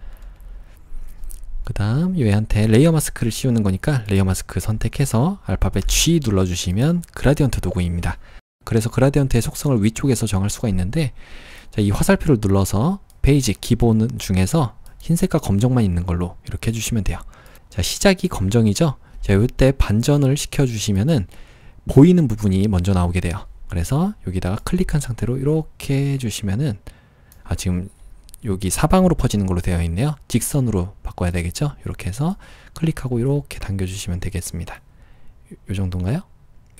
그 다음 얘한테 레이어 마스크를 씌우는 거니까 레이어 마스크 선택해서 알파벳 G 눌러주시면 그라디언트 도구입니다. 그래서 그라디언트의 속성을 위쪽에서 정할 수가 있는데, 자, 이 화살표를 눌러서 페이지 기본 중에서 흰색과 검정만 있는 걸로 이렇게 해주시면 돼요. 자, 시작이 검정이죠. 자, 이때 반전을 시켜주시면은 보이는 부분이 먼저 나오게 돼요. 그래서 여기다가 클릭한 상태로 이렇게 해주시면은, 지금 여기 사방으로 퍼지는 걸로 되어 있네요. 직선으로 바꿔야 되겠죠. 이렇게 해서 클릭하고 이렇게 당겨주시면 되겠습니다. 요 정도인가요?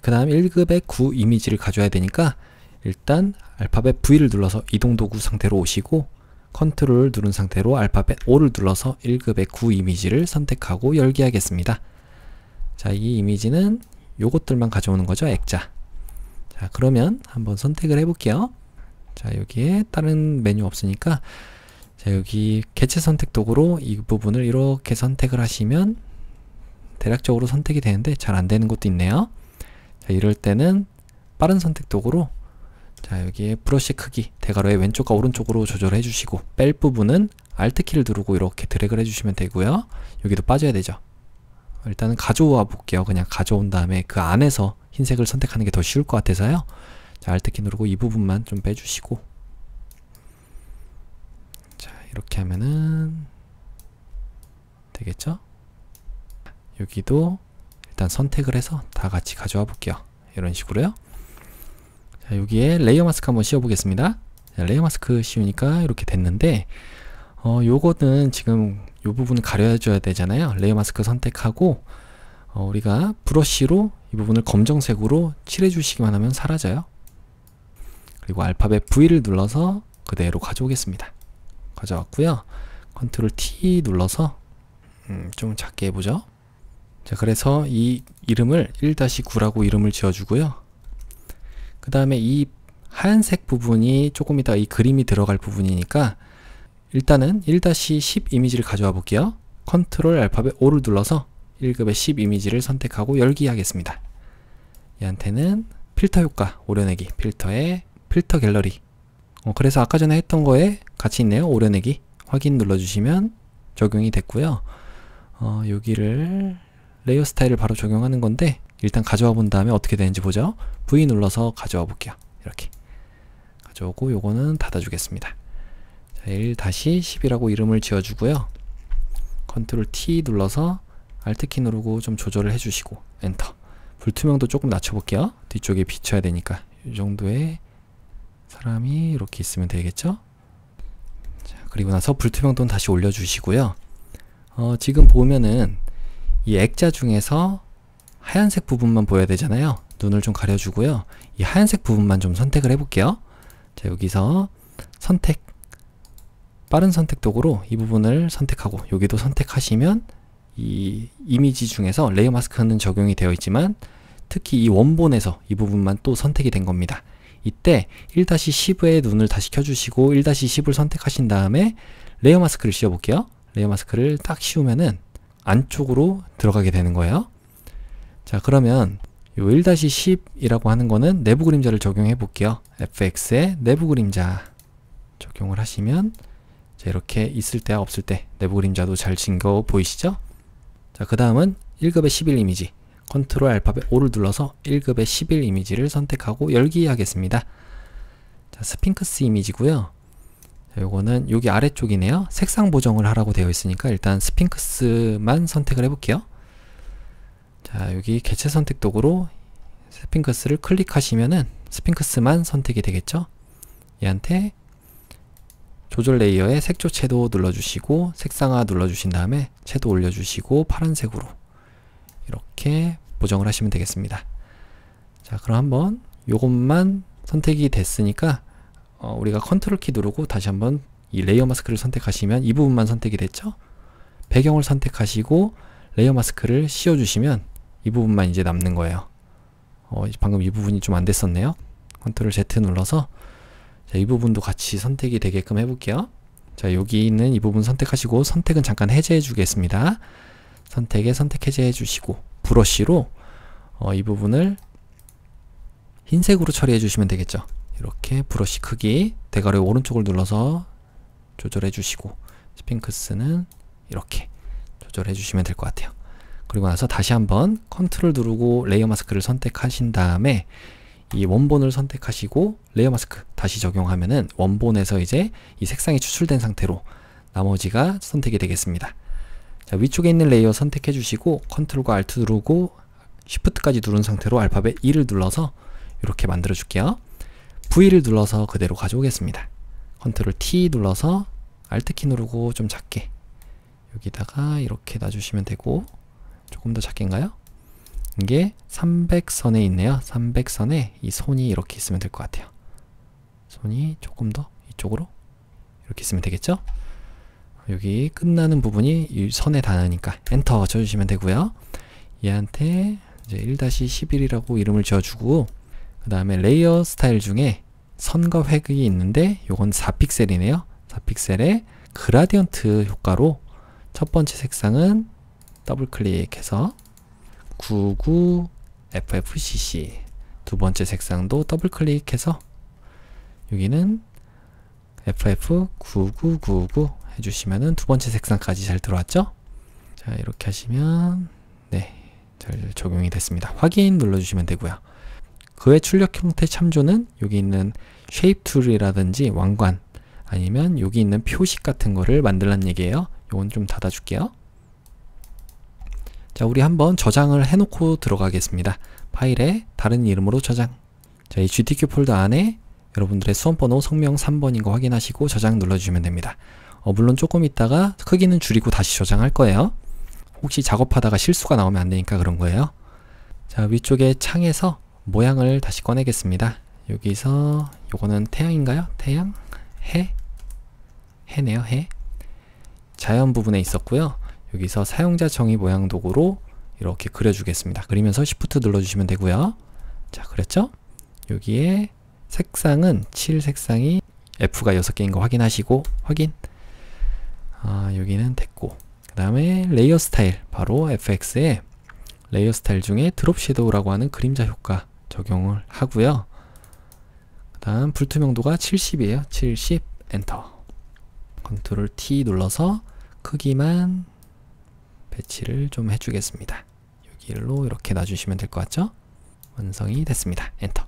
그 다음 1급의 9 이미지를 가져야 되니까 일단 알파벳 V를 눌러서 이동 도구 상태로 오시고 컨트롤을 누른 상태로 알파벳 O를 눌러서 1급의 9 이미지를 선택하고 열기 하겠습니다. 자, 이 이미지는 요것들만 가져오는 거죠. 액자. 자, 그러면 한번 선택을 해볼게요. 자, 여기에 다른 메뉴 없으니까, 자, 여기 개체 선택 도구로 이 부분을 이렇게 선택을 하시면 대략적으로 선택이 되는데 잘 안 되는 것도 있네요. 자, 이럴 때는 빠른 선택 도구로, 자, 여기에 브러쉬 크기 대괄호의 왼쪽과 오른쪽으로 조절해 주시고, 뺄 부분은 Alt키를 누르고 이렇게 드래그를 해주시면 되고요. 여기도 빠져야 되죠. 일단은 가져와 볼게요. 그냥 가져온 다음에 그 안에서 흰색을 선택하는 게 더 쉬울 것 같아서요. 자, Alt키 누르고 이 부분만 좀 빼주시고, 자, 이렇게 하면은 되겠죠? 여기도 일단 선택을 해서 다 같이 가져와 볼게요. 이런 식으로요. 자, 여기에 레이어 마스크 한번 씌워 보겠습니다. 자, 레이어 마스크 씌우니까 이렇게 됐는데, 요거는 지금 요 부분을 가려줘야 되잖아요. 레이어 마스크 선택하고, 우리가 브러쉬로 이 부분을 검정색으로 칠해 주시기만 하면 사라져요. 그리고 알파벳 V를 눌러서 그대로 가져오겠습니다. 가져왔고요. 컨트롤 T 눌러서 좀 작게 해보죠. 자, 그래서 이 이름을 1-9라고 이름을 지어주고요. 그 다음에 이 하얀색 부분이 조금 이따 이 그림이 들어갈 부분이니까 일단은 1-10 이미지를 가져와 볼게요. 컨트롤 알파벳 O를 눌러서 1급의 10 이미지를 선택하고 열기 하겠습니다. 얘한테는 필터 효과 오려내기, 필터에 필터 갤러리. 그래서 아까 전에 했던 거에 같이 있네요. 오려내기. 확인 눌러주시면 적용이 됐고요. 여기를 레이어 스타일을 바로 적용하는 건데, 일단 가져와 본 다음에 어떻게 되는지 보죠. V 눌러서 가져와 볼게요. 이렇게 가져오고 요거는 닫아주겠습니다. 자, 1-10이라고 이름을 지어주고요. 컨트롤 T 눌러서 Alt키 누르고 좀 조절을 해주시고 엔터. 불투명도 조금 낮춰볼게요. 뒤쪽에 비춰야 되니까 이 정도의 사람이 이렇게 있으면 되겠죠. 자, 그리고 나서 불투명도는 다시 올려주시고요. 지금 보면은 이 액자 중에서 하얀색 부분만 보여야 되잖아요. 눈을 좀 가려주고요. 이 하얀색 부분만 좀 선택을 해볼게요. 자, 여기서 선택, 빠른 선택 도구로 이 부분을 선택하고 여기도 선택하시면 이 이미지 중에서 레이어 마스크는 적용이 되어 있지만 특히 이 원본에서 이 부분만 또 선택이 된 겁니다. 이때 1-10의 눈을 다시 켜주시고 1-10을 선택하신 다음에 레이어 마스크를 씌워볼게요. 레이어 마스크를 딱 씌우면은 안쪽으로 들어가게 되는 거예요. 자, 그러면 요 1-10이라고 하는 거는 내부 그림자를 적용해 볼게요. FX에 내부 그림자 적용을 하시면 자, 이렇게 있을 때와 없을 때 내부 그림자도 잘 진 거 보이시죠? 자, 그 다음은 1급의 11 이미지. 컨트롤 알파벳 O를 눌러서 1급의 11 이미지를 선택하고 열기 하겠습니다. 자, 스핑크스 이미지고요. 자, 요거는 여기 아래쪽이네요. 색상 보정을 하라고 되어 있으니까 일단 스핑크스만 선택을 해볼게요. 자, 여기 개체 선택 도구로 스핑크스를 클릭하시면은 스핑크스만 선택이 되겠죠. 얘한테 조절 레이어에 색조 채도 눌러주시고 색상화 눌러주신 다음에 채도 올려주시고 파란색으로 이렇게 보정을 하시면 되겠습니다. 자, 그럼 한번 요것만 선택이 됐으니까 우리가 컨트롤 키 누르고 다시 한번 이 레이어 마스크를 선택하시면 이 부분만 선택이 됐죠. 배경을 선택하시고 레이어 마스크를 씌워주시면 이 부분만 이제 남는 거예요. 방금 이 부분이 좀 안 됐었네요. 컨트롤 Z 눌러서 자, 이 부분도 같이 선택이 되게끔 해볼게요. 자, 여기 있는 이 부분 선택하시고 선택은 잠깐 해제해 주겠습니다. 선택에 선택 해제해 주시고 브러쉬로 이 부분을 흰색으로 처리해 주시면 되겠죠. 이렇게 브러쉬 크기 대괄호 오른쪽을 눌러서 조절해 주시고 스핑크스는 이렇게 조절해 주시면 될 것 같아요. 그리고 나서 다시 한번 컨트롤 누르고 레이어 마스크를 선택하신 다음에 이 원본을 선택하시고 레이어 마스크 다시 적용하면은 원본에서 이제 이 색상이 추출된 상태로 나머지가 선택이 되겠습니다. 자, 위쪽에 있는 레이어 선택해 주시고 컨트롤과 알트 누르고 쉬프트까지 누른 상태로 알파벳 E를 눌러서 이렇게 만들어 줄게요. V를 눌러서 그대로 가져오겠습니다. 컨트롤 T 눌러서 알트키 누르고 좀 작게 여기다가 이렇게 놔주시면 되고 조금 더 작게인가요? 이게 300선에 있네요. 300선에 이 손이 이렇게 있으면 될 것 같아요. 손이 조금 더 이쪽으로 이렇게 쓰면 되겠죠? 여기 끝나는 부분이 이 선에 닿으니까 엔터 쳐주시면 되고요. 얘한테 이제 1-11이라고 이름을 지어주고, 그 다음에 레이어 스타일 중에 선과 획이 있는데 요건 4픽셀이네요. 4픽셀에 그라디언트 효과로 첫 번째 색상은 더블 클릭해서 99 FFCC, 두 번째 색상도 더블 클릭해서 여기는 FF9999 해주시면은 두 번째 색상까지 잘 들어왔죠? 자, 이렇게 하시면 네, 잘 적용이 됐습니다. 확인 눌러주시면 되고요. 그의 출력 형태 참조는 여기 있는 쉐입 툴이라든지 왕관, 아니면 여기 있는 표식 같은 거를 만들란 얘기예요. 요건 좀 닫아줄게요. 자, 우리 한번 저장을 해놓고 들어가겠습니다. 파일에 다른 이름으로 저장. 자, 이 GTK 폴더 안에 여러분들의 수험번호 성명 3번인 거 확인하시고 저장 눌러주시면 됩니다. 물론 조금 있다가 크기는 줄이고 다시 저장할 거예요. 혹시 작업하다가 실수가 나오면 안 되니까 그런 거예요. 자, 위쪽에 창에서 모양을 다시 꺼내겠습니다. 여기서 요거는 태양인가요? 태양? 해? 해네요, 해. 자연 부분에 있었고요. 여기서 사용자 정의 모양 도구로 이렇게 그려주겠습니다. 그리면서 Shift 눌러주시면 되고요. 자, 그랬죠? 여기에 색상은 7 색상이 F가 6개인 거 확인하시고 확인. 여기는 됐고, 그 다음에 레이어 스타일, 바로 FX에 레이어 스타일 중에 드롭 섀도우라고 하는 그림자 효과 적용을 하고요. 그 다음 불투명도가 70이에요. 70 엔터. 컨트롤 T 눌러서 크기만 배치를 좀 해주겠습니다. 여기로 이렇게 놔주시면 될 것 같죠? 완성이 됐습니다. 엔터.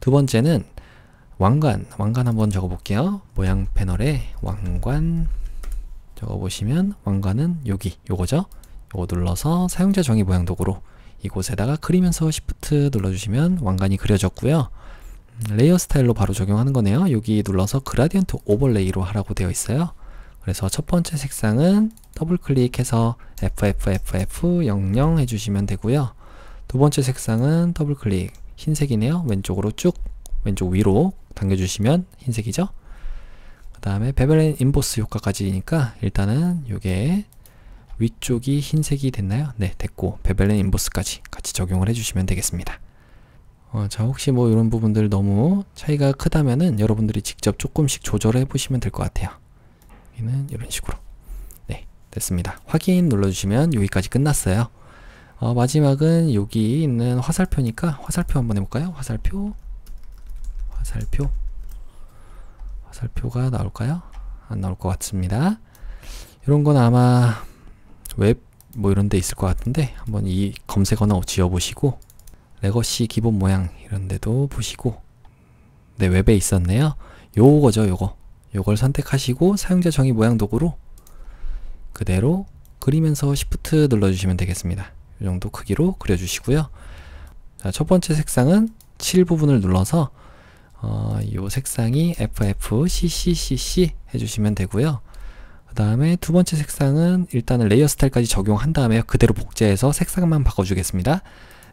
두 번째는 왕관 한번 적어볼게요. 모양 패널에 왕관 적어보시면 왕관은 여기 요거죠? 요거 눌러서 사용자 정의 모양 도구로 이곳에다가 그리면서 Shift 눌러주시면 왕관이 그려졌고요. 레이어 스타일로 바로 적용하는 거네요. 여기 눌러서 그라디언트 오버레이로 하라고 되어 있어요. 그래서 첫 번째 색상은 더블 클릭해서 FFFF00 해주시면 되고요. 두 번째 색상은 더블 클릭, 흰색이네요. 왼쪽으로 쭉 왼쪽 위로 당겨주시면 흰색이죠. 그 다음에 베벨 앤 인보스 효과까지니까 일단은 요게 위쪽이 흰색이 됐나요? 네, 됐고 베벨 앤 인보스까지 같이 적용을 해주시면 되겠습니다. 자, 혹시 뭐 이런 부분들 너무 차이가 크다면은 여러분들이 직접 조금씩 조절해 보시면 될 것 같아요. 여기는 이런 식으로. 네, 됐습니다. 확인 눌러주시면 여기까지 끝났어요. 마지막은 여기 있는 화살표니까 화살표 한번 해볼까요? 화살표가 나올까요? 안 나올 것 같습니다. 이런 건 아마 웹 뭐 이런 데 있을 것 같은데 한번 이 검색어나 지어보시고 레거시 기본 모양 이런 데도 보시고, 네, 웹에 있었네요. 요거죠, 요걸 선택하시고 사용자 정의 모양 도구로 그대로 그리면서 Shift 눌러주시면 되겠습니다. 이 정도 크기로 그려주시고요. 자, 첫 번째 색상은 7 부분을 눌러서 요 색상이 FFCCCC 해주시면 되고요. 그 다음에 두 번째 색상은 일단은 레이어 스타일까지 적용한 다음에 그대로 복제해서 색상만 바꿔주겠습니다.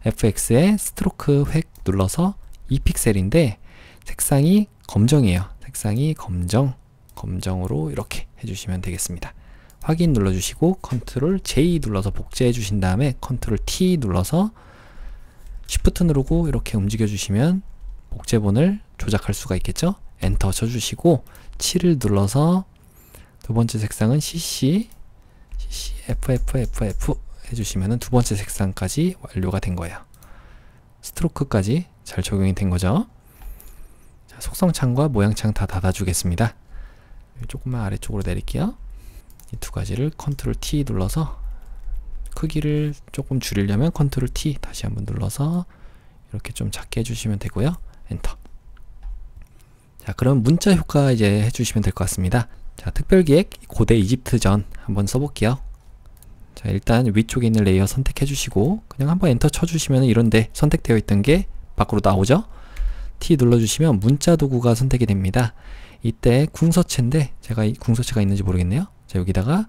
FX에 스트로크 획 눌러서 2픽셀인데 색상이 검정이에요. 색상이 검정으로 이렇게 해주시면 되겠습니다. 확인 눌러주시고 컨트롤 J 눌러서 복제해 주신 다음에 컨트롤 T 눌러서 Shift 누르고 이렇게 움직여 주시면 복제본을 조작할 수가 있겠죠. 엔터 쳐주시고 7을 눌러서 두 번째 색상은 CC FFFF 해주시면 두 번째 색상까지 완료가 된 거예요. 스트로크까지 잘 적용이 된 거죠. 자, 속성창과 모양창 다 닫아주겠습니다. 조금만 아래쪽으로 내릴게요. 이 두 가지를 컨트롤 T 눌러서 크기를 조금 줄이려면 컨트롤 T 다시 한번 눌러서 이렇게 좀 작게 해주시면 되고요. 엔터. 자, 그럼 문자 효과 이제 해주시면 될 것 같습니다. 자, 특별기획 고대 이집트전 한번 써볼게요. 자, 일단 위쪽에 있는 레이어 선택해 주시고 그냥 한번 엔터 쳐주시면 이런데 선택되어 있던 게 밖으로 나오죠. T 눌러주시면 문자 도구가 선택이 됩니다. 이때 궁서체인데 제가 이 궁서체가 있는지 모르겠네요. 자, 여기다가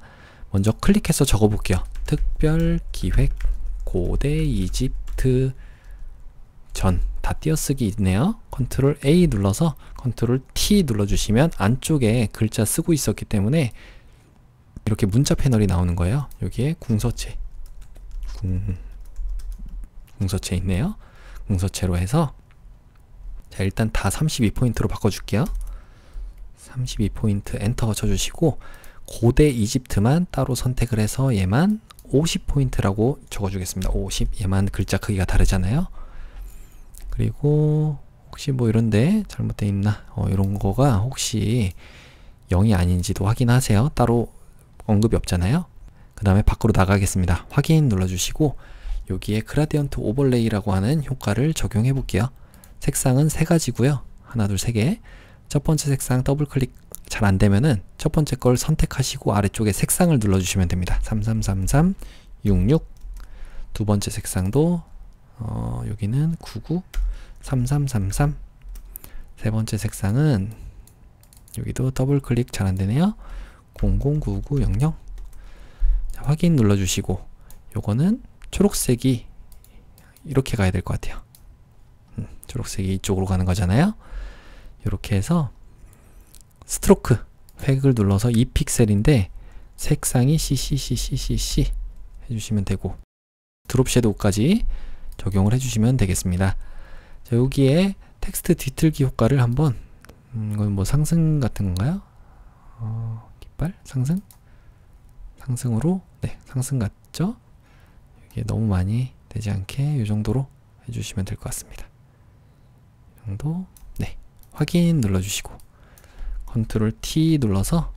먼저 클릭해서 적어볼게요. 특별기획 고대 이집트 전 다 띄어쓰기 있네요. 컨트롤 A 눌러서 컨트롤 T 눌러주시면 안쪽에 글자 쓰고 있었기 때문에 이렇게 문자 패널이 나오는 거예요. 여기에 궁서체 궁서체 있네요. 궁서체로 해서 자, 일단 다 32포인트로 바꿔줄게요. 32포인트 엔터 쳐주시고 고대 이집트만 따로 선택을 해서 얘만 50포인트라고 적어주겠습니다. 50. 얘만 글자 크기가 다르잖아요. 그리고 혹시 뭐 이런데 잘못되어 있나 이런 거가 혹시 0이 아닌지도 확인하세요. 따로 언급이 없잖아요. 그 다음에 밖으로 나가겠습니다. 확인 눌러주시고 여기에 그라디언트 오버레이라고 하는 효과를 적용해 볼게요. 색상은 3가지고요. 하나, 둘, 3개. 첫 번째 색상 더블 클릭 잘 안되면은 첫 번째 걸 선택하시고 아래쪽에 색상을 눌러주시면 됩니다. 3333 66. 두 번째 색상도 여기는 99 3333. 세 번째 색상은 여기도 더블 클릭 잘 안되네요. 009900. 자, 확인 눌러주시고 요거는 초록색이 이렇게 가야 될 것 같아요. 초록색이 이쪽으로 가는 거잖아요. 이렇게 해서 스트로크 획을 눌러서 2픽셀인데 색상이 CCCCC 해주시면 되고 드롭 섀도우까지 적용을 해주시면 되겠습니다. 자, 여기에 텍스트 뒤틀기 효과를 한번 이건 뭐 상승 같은 건가요? 깃발? 상승? 상승으로 네 상승 같죠? 이게 너무 많이 되지 않게 이 정도로 해주시면 될 것 같습니다. 이 정도 네 확인 눌러주시고 컨트롤 T 눌러서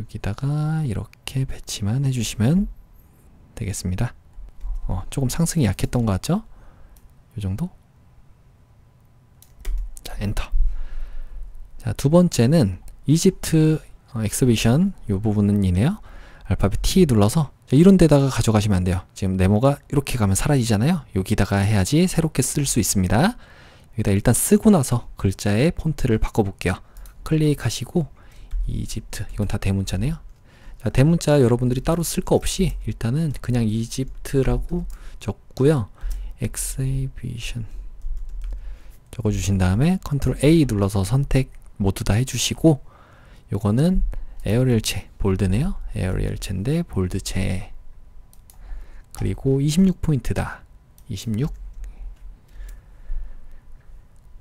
여기다가 이렇게 배치만 해주시면 되겠습니다. 조금 상승이 약했던 것 같죠? 이 정도? 자, 엔터. 자, 두 번째는 이집트 엑스비션 이 부분이네요. 알파벳 T 눌러서 이런 데다가 가져가시면 안 돼요. 지금 네모가 이렇게 가면 사라지잖아요. 여기다가 해야지 새롭게 쓸 수 있습니다. 여기다 일단 쓰고 나서 글자의 폰트를 바꿔볼게요. 클릭하시고 이집트 이건 다 대문자네요. 자, 대문자 여러분들이 따로 쓸 거 없이 일단은 그냥 이집트라고 적고요. 엑스비션 적어주신 다음에 컨트롤 A 눌러서 선택 모두 다 해주시고 요거는 에어리얼체 볼드네요. 에어리얼체인데 볼드체 그리고 26포인트다. 26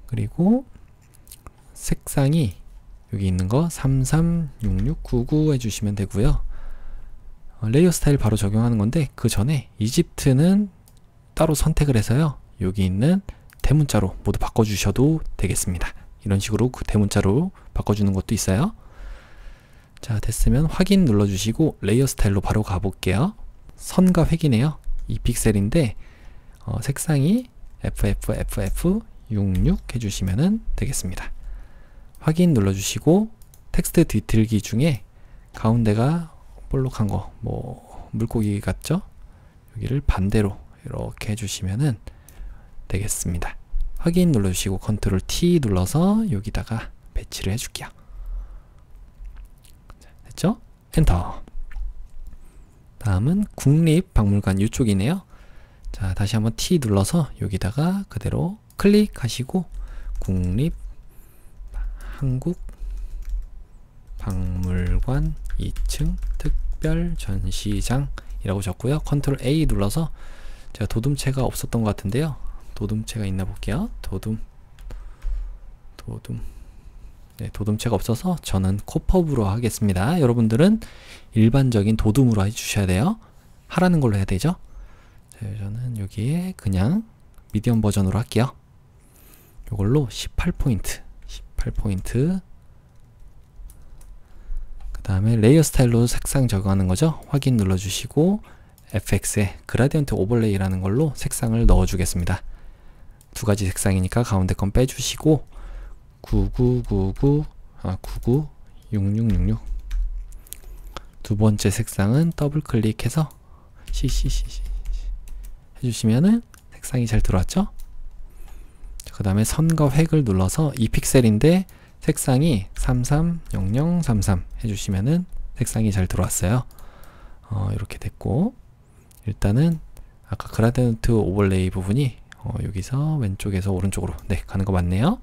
그리고 색상이 여기 있는 거 336699 해주시면 되고요. 레이어 스타일 바로 적용하는 건데 그 전에 이집트는 따로 선택을 해서요. 여기 있는 대문자로 모두 바꿔주셔도 되겠습니다. 이런 식으로 그 대문자로 바꿔주는 것도 있어요. 자, 됐으면 확인 눌러주시고 레이어 스타일로 바로 가볼게요. 선과 획이네요. 2픽셀인데 색상이 FFFF66 해주시면 되겠습니다. 확인 눌러주시고 텍스트 뒤틀기 중에 가운데가 볼록한 거 뭐 물고기 같죠? 여기를 반대로 이렇게 해주시면 되겠습니다. 확인 눌러주시고 컨트롤 T 눌러서 여기다가 배치를 해줄게요. 됐죠? 엔터. 다음은 국립박물관 이쪽이네요. 자, 다시 한번 T 눌러서 여기다가 그대로 클릭하시고 국립 한국박물관 2층 특별 전시장이라고 적고요. 컨트롤 A 눌러서 제가 도둠체가 없었던 것 같은데요. 도둠체가 있나 볼게요. 네, 도둠체가 없어서 저는 코퍼브로 하겠습니다. 여러분들은 일반적인 도둠으로 해주셔야 돼요. 하라는 걸로 해야 되죠. 자, 저는 여기에 그냥 미디엄 버전으로 할게요. 이걸로 18포인트 그 다음에 레이어 스타일로 색상 적용하는 거죠. 확인 눌러주시고 FX에 그라디언트 오버레이라는 걸로 색상을 넣어주겠습니다. 두 가지 색상이니까 가운데 건 빼주시고 9966 두 번째 색상은 더블 클릭해서 CCCC 해주시면은 색상이 잘 들어왔죠? 그 다음에 선과 획을 눌러서 2픽셀인데 색상이 330033 해주시면은 색상이 잘 들어왔어요. 이렇게 됐고 일단은 아까 그라디언트 오버레이 부분이 여기서 왼쪽에서 오른쪽으로 가는 거 맞네요.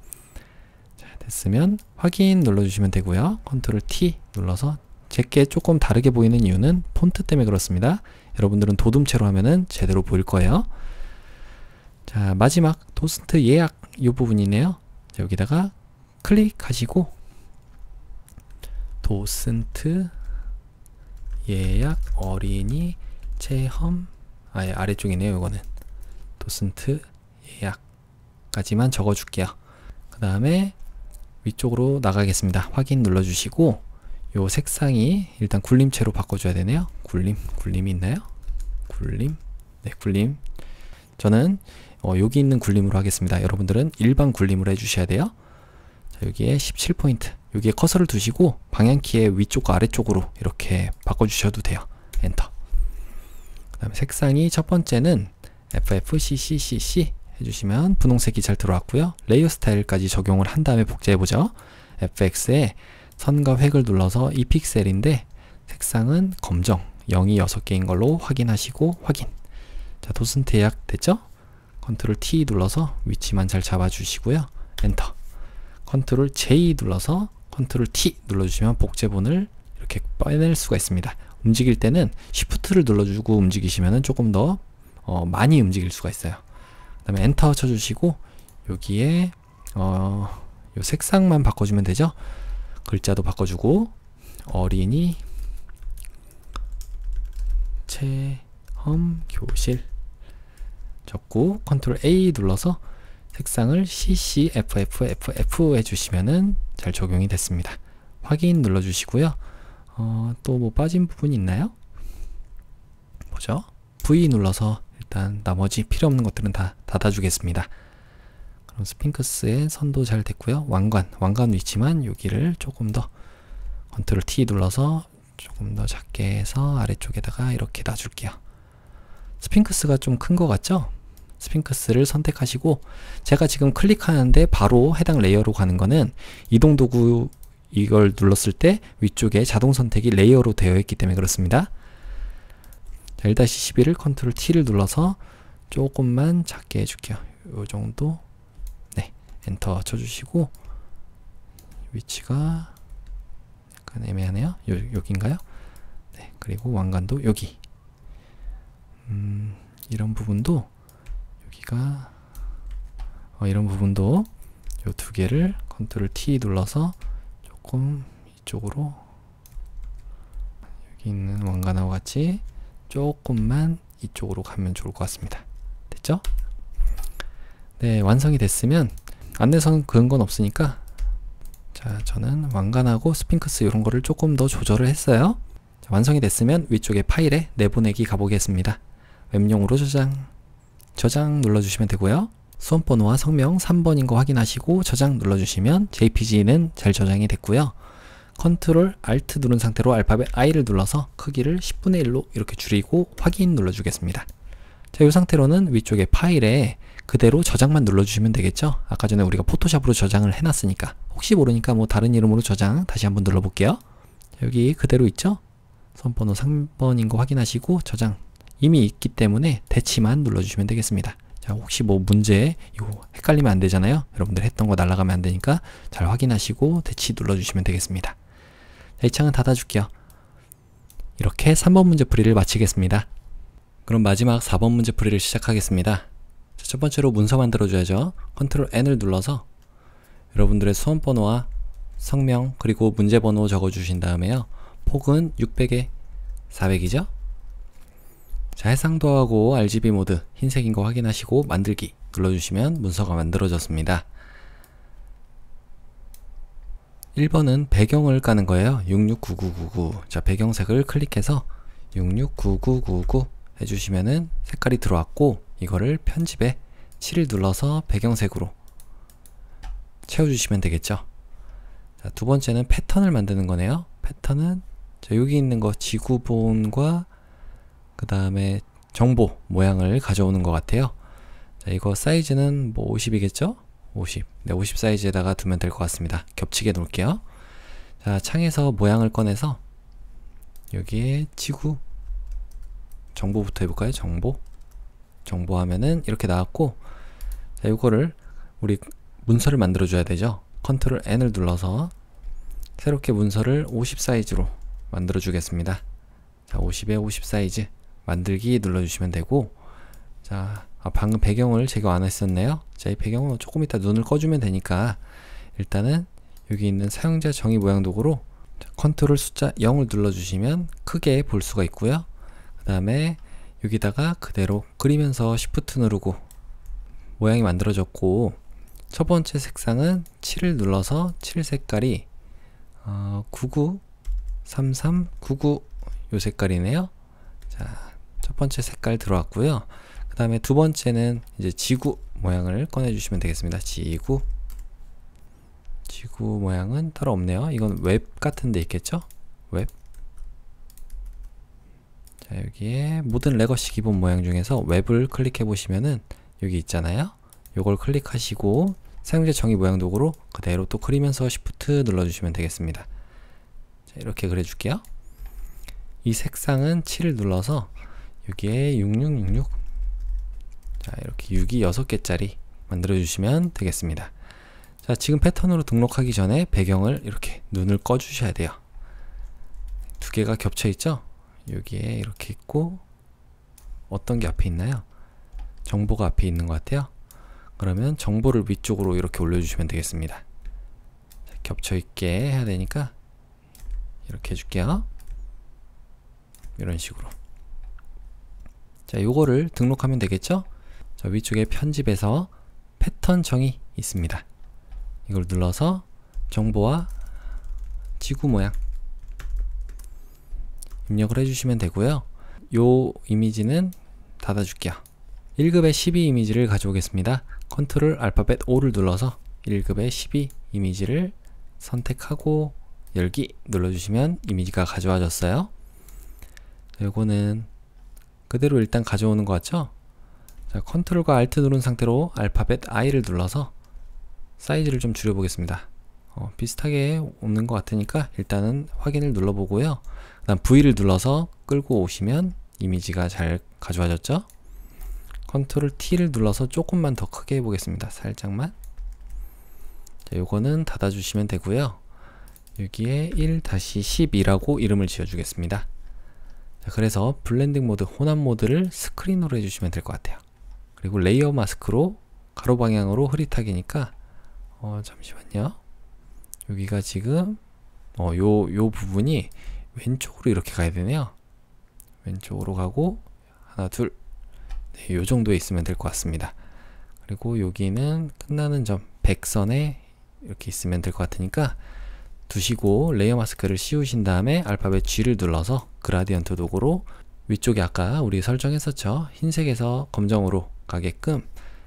자, 됐으면 확인 눌러주시면 되고요. 컨트롤 T 눌러서 제게 조금 다르게 보이는 이유는 폰트 때문에 그렇습니다. 여러분들은 도둠체로 하면은 제대로 보일 거예요. 자, 마지막 도슨트 예약 이 부분이네요. 자, 여기다가 클릭하시고 도슨트 예약 어린이 체험 아래쪽이네요. 이거는 도슨트 예약까지만 적어줄게요. 그 다음에 위쪽으로 나가겠습니다. 확인 눌러주시고 요 색상이 일단 굴림체로 바꿔줘야 되네요. 굴림이 있나요? 네, 굴림. 저는 여기 있는 굴림으로 하겠습니다. 여러분들은 일반 굴림으로 해주셔야 돼요. 자, 여기에 17포인트. 여기에 커서를 두시고 방향키의 위쪽과 아래쪽으로 이렇게 바꿔주셔도 돼요. 엔터. 그 다음에 색상이 첫 번째는 FFCCCC 해주시면 분홍색이 잘 들어왔고요. 레이어 스타일까지 적용을 한 다음에 복제해보죠. FX에 선과 획을 눌러서 이 픽셀인데 색상은 검정 0이 6개인 걸로 확인하시고 확인. 자, 도슨트 예약 됐죠? 컨트롤 T 눌러서 위치만 잘 잡아주시고요. 엔터. 컨트롤 J 눌러서 컨트롤 T 눌러주시면 복제본을 이렇게 빼낼 수가 있습니다. 움직일 때는 Shift를 눌러주고 움직이시면 조금 더 많이 움직일 수가 있어요. 그 다음에 엔터 쳐주시고 여기에 요 색상만 바꿔주면 되죠. 글자도 바꿔주고 어린이 체험 교실 적고 컨트롤 A 눌러서 색상을 CCFFFF 해주시면은 잘 적용이 됐습니다. 확인 눌러주시고요. 또 뭐 빠진 부분이 있나요? 보죠. V 눌러서 일단 나머지 필요 없는 것들은 다 닫아주겠습니다. 그럼 스핑크스의 선도 잘 됐고요. 왕관 위치만 여기를 조금 더 컨트롤 T 눌러서 조금 더 작게 해서 아래쪽에다가 이렇게 놔줄게요. 스핑크스가 좀 큰 것 같죠? 스핑크스를 선택하시고 제가 지금 클릭하는데 바로 해당 레이어로 가는 거는 이동 도구 이걸 눌렀을 때 위쪽에 자동 선택이 레이어로 되어 있기 때문에 그렇습니다. 자, 1-12를 컨트롤 T를 눌러서 조금만 작게 해줄게요. 요 정도. 네, 엔터 쳐주시고 위치가 약간 애매하네요. 여기인가요? 네, 그리고 왕관도 여기. 이런 부분도 여기가 이런 부분도 요 두 개를 컨트롤 T 눌러서 조금 이쪽으로 여기 있는 왕관하고 같이 조금만 이쪽으로 가면 좋을 것 같습니다. 됐죠? 네, 완성이 됐으면 안내선 그은 건 없으니까 자, 저는 왕관하고 스핑크스 이런 거를 조금 더 조절을 했어요. 자, 완성이 됐으면 위쪽에 파일에 내보내기 가보겠습니다. 웹용으로 저장 눌러주시면 되고요. 수험번호와 성명 3번인 거 확인하시고 저장 눌러주시면 JPG는 잘 저장이 됐고요. 컨트롤 Alt 누른 상태로 알파벳 I를 눌러서 크기를 10분의 1로 이렇게 줄이고 확인 눌러주겠습니다. 자, 이 상태로는 위쪽에 파일에 그대로 저장만 눌러주시면 되겠죠. 아까 전에 우리가 포토샵으로 저장을 해놨으니까 혹시 모르니까 뭐 다른 이름으로 저장 다시 한번 눌러볼게요. 여기 그대로 있죠. 수험번호 3번인 거 확인하시고 저장 이미 있기 때문에 대치만 눌러주시면 되겠습니다. 자, 혹시 뭐 문제 이거 헷갈리면 안 되잖아요. 여러분들 했던 거 날아가면 안 되니까 잘 확인하시고 대치 눌러주시면 되겠습니다. 자, 이 창은 닫아줄게요. 이렇게 3번 문제풀이를 마치겠습니다. 그럼 마지막 4번 문제풀이를 시작하겠습니다. 자, 첫 번째로 문서 만들어줘야죠. 컨트롤 N을 눌러서 여러분들의 수험번호와 성명 그리고 문제번호 적어주신 다음에요. 폭은 600에 400이죠? 자, 해상도하고 RGB 모드 흰색인 거 확인하시고 만들기 눌러주시면 문서가 만들어졌습니다. 1번은 배경을 까는 거예요. 669999. 자, 배경색을 클릭해서 669999 해주시면은 색깔이 들어왔고 이거를 편집에 7을 눌러서 배경색으로 채워주시면 되겠죠. 자, 두 번째는 패턴을 만드는 거네요. 패턴은 자, 여기 있는 거 지구본과 그 다음에 정보 모양을 가져오는 것 같아요. 자, 이거 사이즈는 뭐 50이겠죠? 50. 네, 50 사이즈에다가 두면 될 것 같습니다. 겹치게 놓을게요. 자, 창에서 모양을 꺼내서 여기에 지구 정보부터 해볼까요? 정보 하면은 이렇게 나왔고 자, 요거를 우리 문서를 만들어 줘야 되죠. 컨트롤 N을 눌러서 새롭게 문서를 50 사이즈로 만들어 주겠습니다. 자, 50에 50 사이즈 만들기 눌러주시면 되고, 자, 방금 배경을 제거 안 했었네요. 자, 이 배경은 조금 이따 눈을 꺼주면 되니까 일단은 여기 있는 사용자 정의 모양 도구로 컨트롤 숫자 0을 눌러주시면 크게 볼 수가 있고요. 그 다음에 여기다가 그대로 그리면서 Shift 누르고 모양이 만들어졌고, 첫 번째 색상은 7을 눌러서 7 색깔이 993399 요 색깔이네요. 자, 첫 번째 색깔 들어왔고요. 그 다음에 두 번째는 이제 지구 모양을 꺼내 주시면 되겠습니다. 지구 모양은 따로 없네요. 이건 웹 같은 데 있겠죠? 웹. 자, 여기에 모든 레거시 기본 모양 중에서 웹을 클릭해 보시면은 여기 있잖아요. 요걸 클릭하시고 사용자 정의 모양 도구로 그대로 또 그리면서 Shift 눌러주시면 되겠습니다. 자, 이렇게 그려줄게요. 이 색상은 7을 눌러서 여기에 6666, 자, 이렇게 6이 6개짜리 만들어 주시면 되겠습니다. 자, 지금 패턴으로 등록하기 전에 배경을 이렇게 눈을 꺼 주셔야 돼요. 두 개가 겹쳐 있죠? 여기에 이렇게 있고, 어떤 게 앞에 있나요? 정보가 앞에 있는 것 같아요. 그러면 정보를 위쪽으로 이렇게 올려주시면 되겠습니다. 자, 겹쳐 있게 해야 되니까 이렇게 해줄게요. 이런 식으로. 자, 요거를 등록하면 되겠죠? 자, 위쪽에 편집에서 패턴 정의 있습니다. 이걸 눌러서 정보와 지구 모양 입력을 해주시면 되고요. 요 이미지는 닫아줄게요. 1급의 12 이미지를 가져오겠습니다. 컨트롤 알파벳 O를 눌러서 1급의 12 이미지를 선택하고 열기 눌러주시면 이미지가 가져와졌어요. 요거는 그대로 일단 가져오는 것 같죠? 자, 컨트롤과 알트 누른 상태로 알파벳 I를 눌러서 사이즈를 좀 줄여보겠습니다. 비슷하게 없는 것 같으니까 일단은 확인을 눌러보고요. 그 다음 V를 눌러서 끌고 오시면 이미지가 잘 가져와졌죠? 컨트롤 T를 눌러서 조금만 더 크게 해보겠습니다. 살짝만. 자, 요거는 닫아주시면 되고요. 여기에 1-12라고 이름을 지어주겠습니다. 자, 그래서 블렌딩 모드, 혼합 모드를 스크린으로 해주시면 될 것 같아요. 그리고 레이어 마스크로 가로 방향으로 흐릿하게니까 잠시만요. 여기가 지금 요 부분이 왼쪽으로 이렇게 가야 되네요. 왼쪽으로 가고 하나 둘, 네, 요 정도에 있으면 될 것 같습니다. 그리고 여기는 끝나는 점 100선에 이렇게 있으면 될 것 같으니까 두시고 레이어 마스크를 씌우신 다음에 알파벳 G를 눌러서 그라디언트 도구로 위쪽에 아까 우리 설정했었죠. 흰색에서 검정으로 가게끔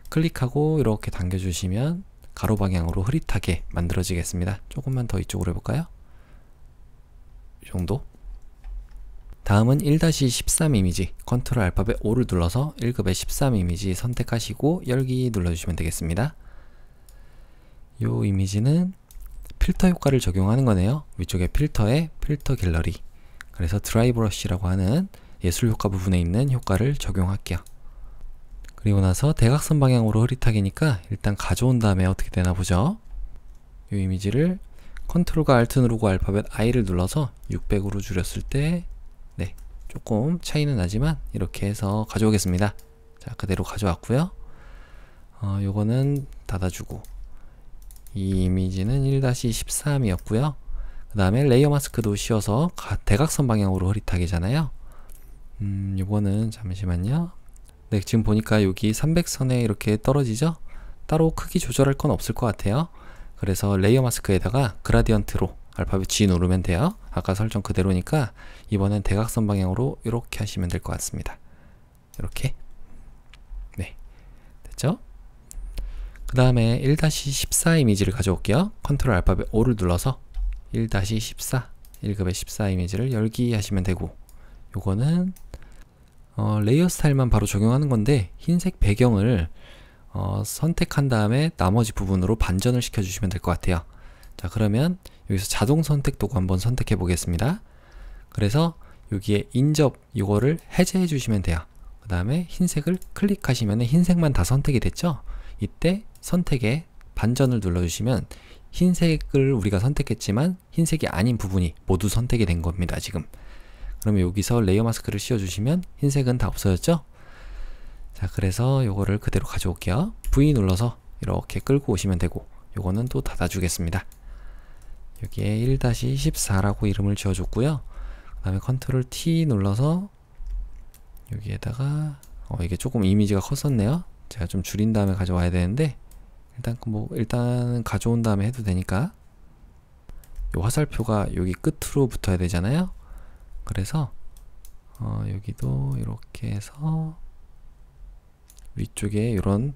클릭하고 이렇게 당겨주시면 가로 방향으로 흐릿하게 만들어지겠습니다. 조금만 더 이쪽으로 해볼까요? 이 정도. 다음은 1-13 이미지, 컨트롤 알파벳 O를 눌러서 1급의 13 이미지 선택하시고 열기 눌러주시면 되겠습니다. 이 이미지는 필터 효과를 적용하는 거네요. 위쪽에 필터에 필터 갤러리, 그래서 드라이 브러쉬라고 하는 예술 효과 부분에 있는 효과를 적용할게요. 그리고 나서 대각선 방향으로 흐릿하게니까 일단 가져온 다음에 어떻게 되나 보죠. 이 이미지를 컨트롤과 알트 누르고 알파벳 I를 눌러서 600으로 줄였을 때 네, 조금 차이는 나지만 이렇게 해서 가져오겠습니다. 자, 그대로 가져왔고요. 요거는 닫아주고, 이 이미지는 1-13이었고요. 그 다음에 레이어 마스크도 씌워서 대각선 방향으로 흐릿하게잖아요. 요거는 잠시만요. 네, 지금 보니까 여기 300선에 이렇게 떨어지죠? 따로 크기 조절할 건 없을 것 같아요. 그래서 레이어 마스크에다가 그라디언트로 알파벳 G 누르면 돼요. 아까 설정 그대로니까 이번엔 대각선 방향으로 이렇게 하시면 될 것 같습니다. 이렇게. 네, 됐죠? 그 다음에 1-14 이미지를 가져올게요. 컨트롤 알파벳 O를 눌러서 1-14, 1급의 14 이미지를 열기 하시면 되고, 요거는 레이어 스타일만 바로 적용하는 건데 흰색 배경을 선택한 다음에 나머지 부분으로 반전을 시켜주시면 될 것 같아요. 자, 그러면 여기서 자동 선택 도구 한번 선택해 보겠습니다. 그래서 여기에 인접 이거를 해제해 주시면 돼요. 그 다음에 흰색을 클릭하시면 흰색만 다 선택이 됐죠? 이때 선택에 반전을 눌러주시면 흰색을 우리가 선택했지만 흰색이 아닌 부분이 모두 선택이 된 겁니다. 지금. 그러면 여기서 레이어 마스크를 씌워주시면 흰색은 다 없어졌죠? 자, 그래서 요거를 그대로 가져올게요. V 눌러서 이렇게 끌고 오시면 되고, 요거는 또 닫아주겠습니다. 여기에 1-14라고 이름을 지어줬고요. 그 다음에 컨트롤 T 눌러서 여기에다가 이게 조금 이미지가 컸었네요. 제가 좀 줄인 다음에 가져와야 되는데, 일단 가져온 다음에 해도 되니까. 요 화살표가 여기 끝으로 붙어야 되잖아요. 그래서 여기도 이렇게 해서 위쪽에 이런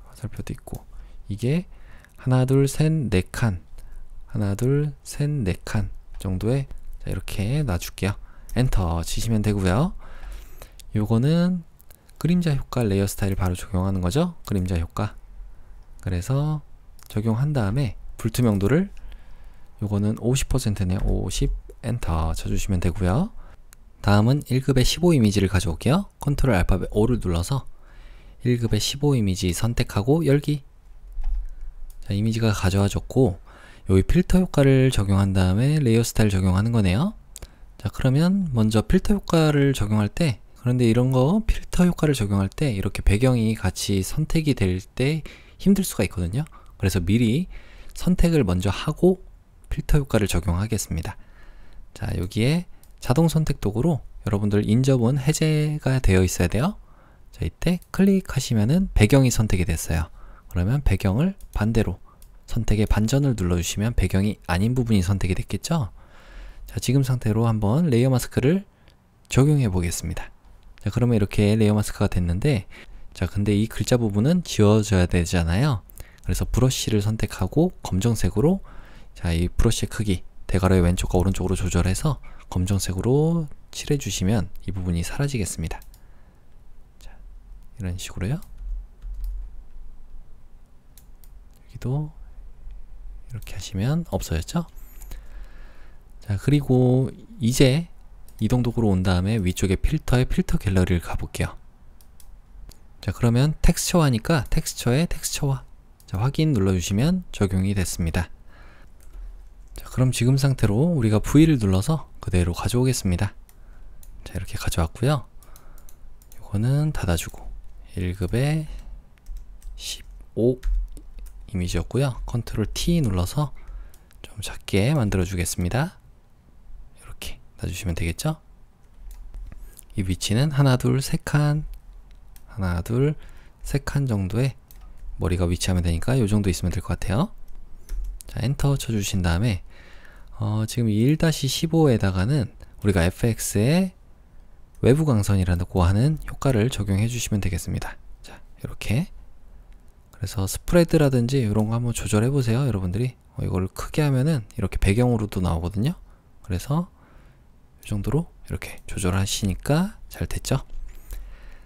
화살표도 있고, 이게 하나 둘 셋 네 칸, 하나 둘 셋 네 칸 정도에, 자, 이렇게 놔줄게요. 엔터 치시면 되고요. 요거는 그림자 효과 레이어 스타일 바로 적용하는 거죠. 그림자 효과. 그래서 적용한 다음에 불투명도를, 요거는 50%네요. 50 엔터 쳐주시면 되고요. 다음은 1급의 15 이미지를 가져올게요. 컨트롤 알파벳 O를 눌러서 1급의 15 이미지 선택하고 열기. 자, 이미지가 가져와졌고, 여기 필터 효과를 적용한 다음에 레이어 스타일 적용하는 거네요. 자, 그러면 먼저 필터 효과를 적용할 때, 그런데 이런 거 필터 효과를 적용할 때 이렇게 배경이 같이 선택이 될 때 힘들 수가 있거든요. 그래서 미리 선택을 먼저 하고 필터 효과를 적용하겠습니다. 자, 여기에 자동 선택 도구로 여러분들 인접은 해제가 되어 있어야 돼요. 자, 이때 클릭하시면은 배경이 선택이 됐어요. 그러면 배경을 반대로 선택의 반전을 눌러주시면 배경이 아닌 부분이 선택이 됐겠죠? 자, 지금 상태로 한번 레이어 마스크를 적용해 보겠습니다. 자, 그러면 이렇게 레이어 마스크가 됐는데, 자, 근데 이 글자 부분은 지워져야 되잖아요. 그래서 브러쉬를 선택하고 검정색으로, 자, 이 브러쉬의 크기 대괄호의 왼쪽과 오른쪽으로 조절해서 검정색으로 칠해주시면 이 부분이 사라지겠습니다. 자, 이런 식으로요. 여기도 이렇게 하시면 없어졌죠? 자, 그리고 이제 이동 도구로 온 다음에 위쪽에 필터에 필터 갤러리를 가볼게요. 자, 그러면 텍스처 하니까 텍스처에 텍스처화, 자, 확인 눌러주시면 적용이 됐습니다. 자, 그럼 지금 상태로 우리가 V를 눌러서 그대로 가져오겠습니다. 자, 이렇게 가져왔고요. 이거는 닫아주고 1급에 15 이미지였고요. 컨트롤 T 눌러서 좀 작게 만들어 주겠습니다. 이렇게 놔주시면 되겠죠? 이 위치는 하나 둘 세 칸, 하나 둘 세 칸 정도의 머리가 위치하면 되니까 이 정도 있으면 될 것 같아요. 자, 엔터 쳐주신 다음에 지금 1-15에다가는 우리가 FX의 외부 광선이라고 하는 효과를 적용해 주시면 되겠습니다. 자, 이렇게. 그래서 스프레드라든지 이런 거 한번 조절해 보세요. 여러분들이 이걸 크게 하면은 이렇게 배경으로도 나오거든요. 그래서 이 정도로 이렇게 조절하시니까 잘 됐죠.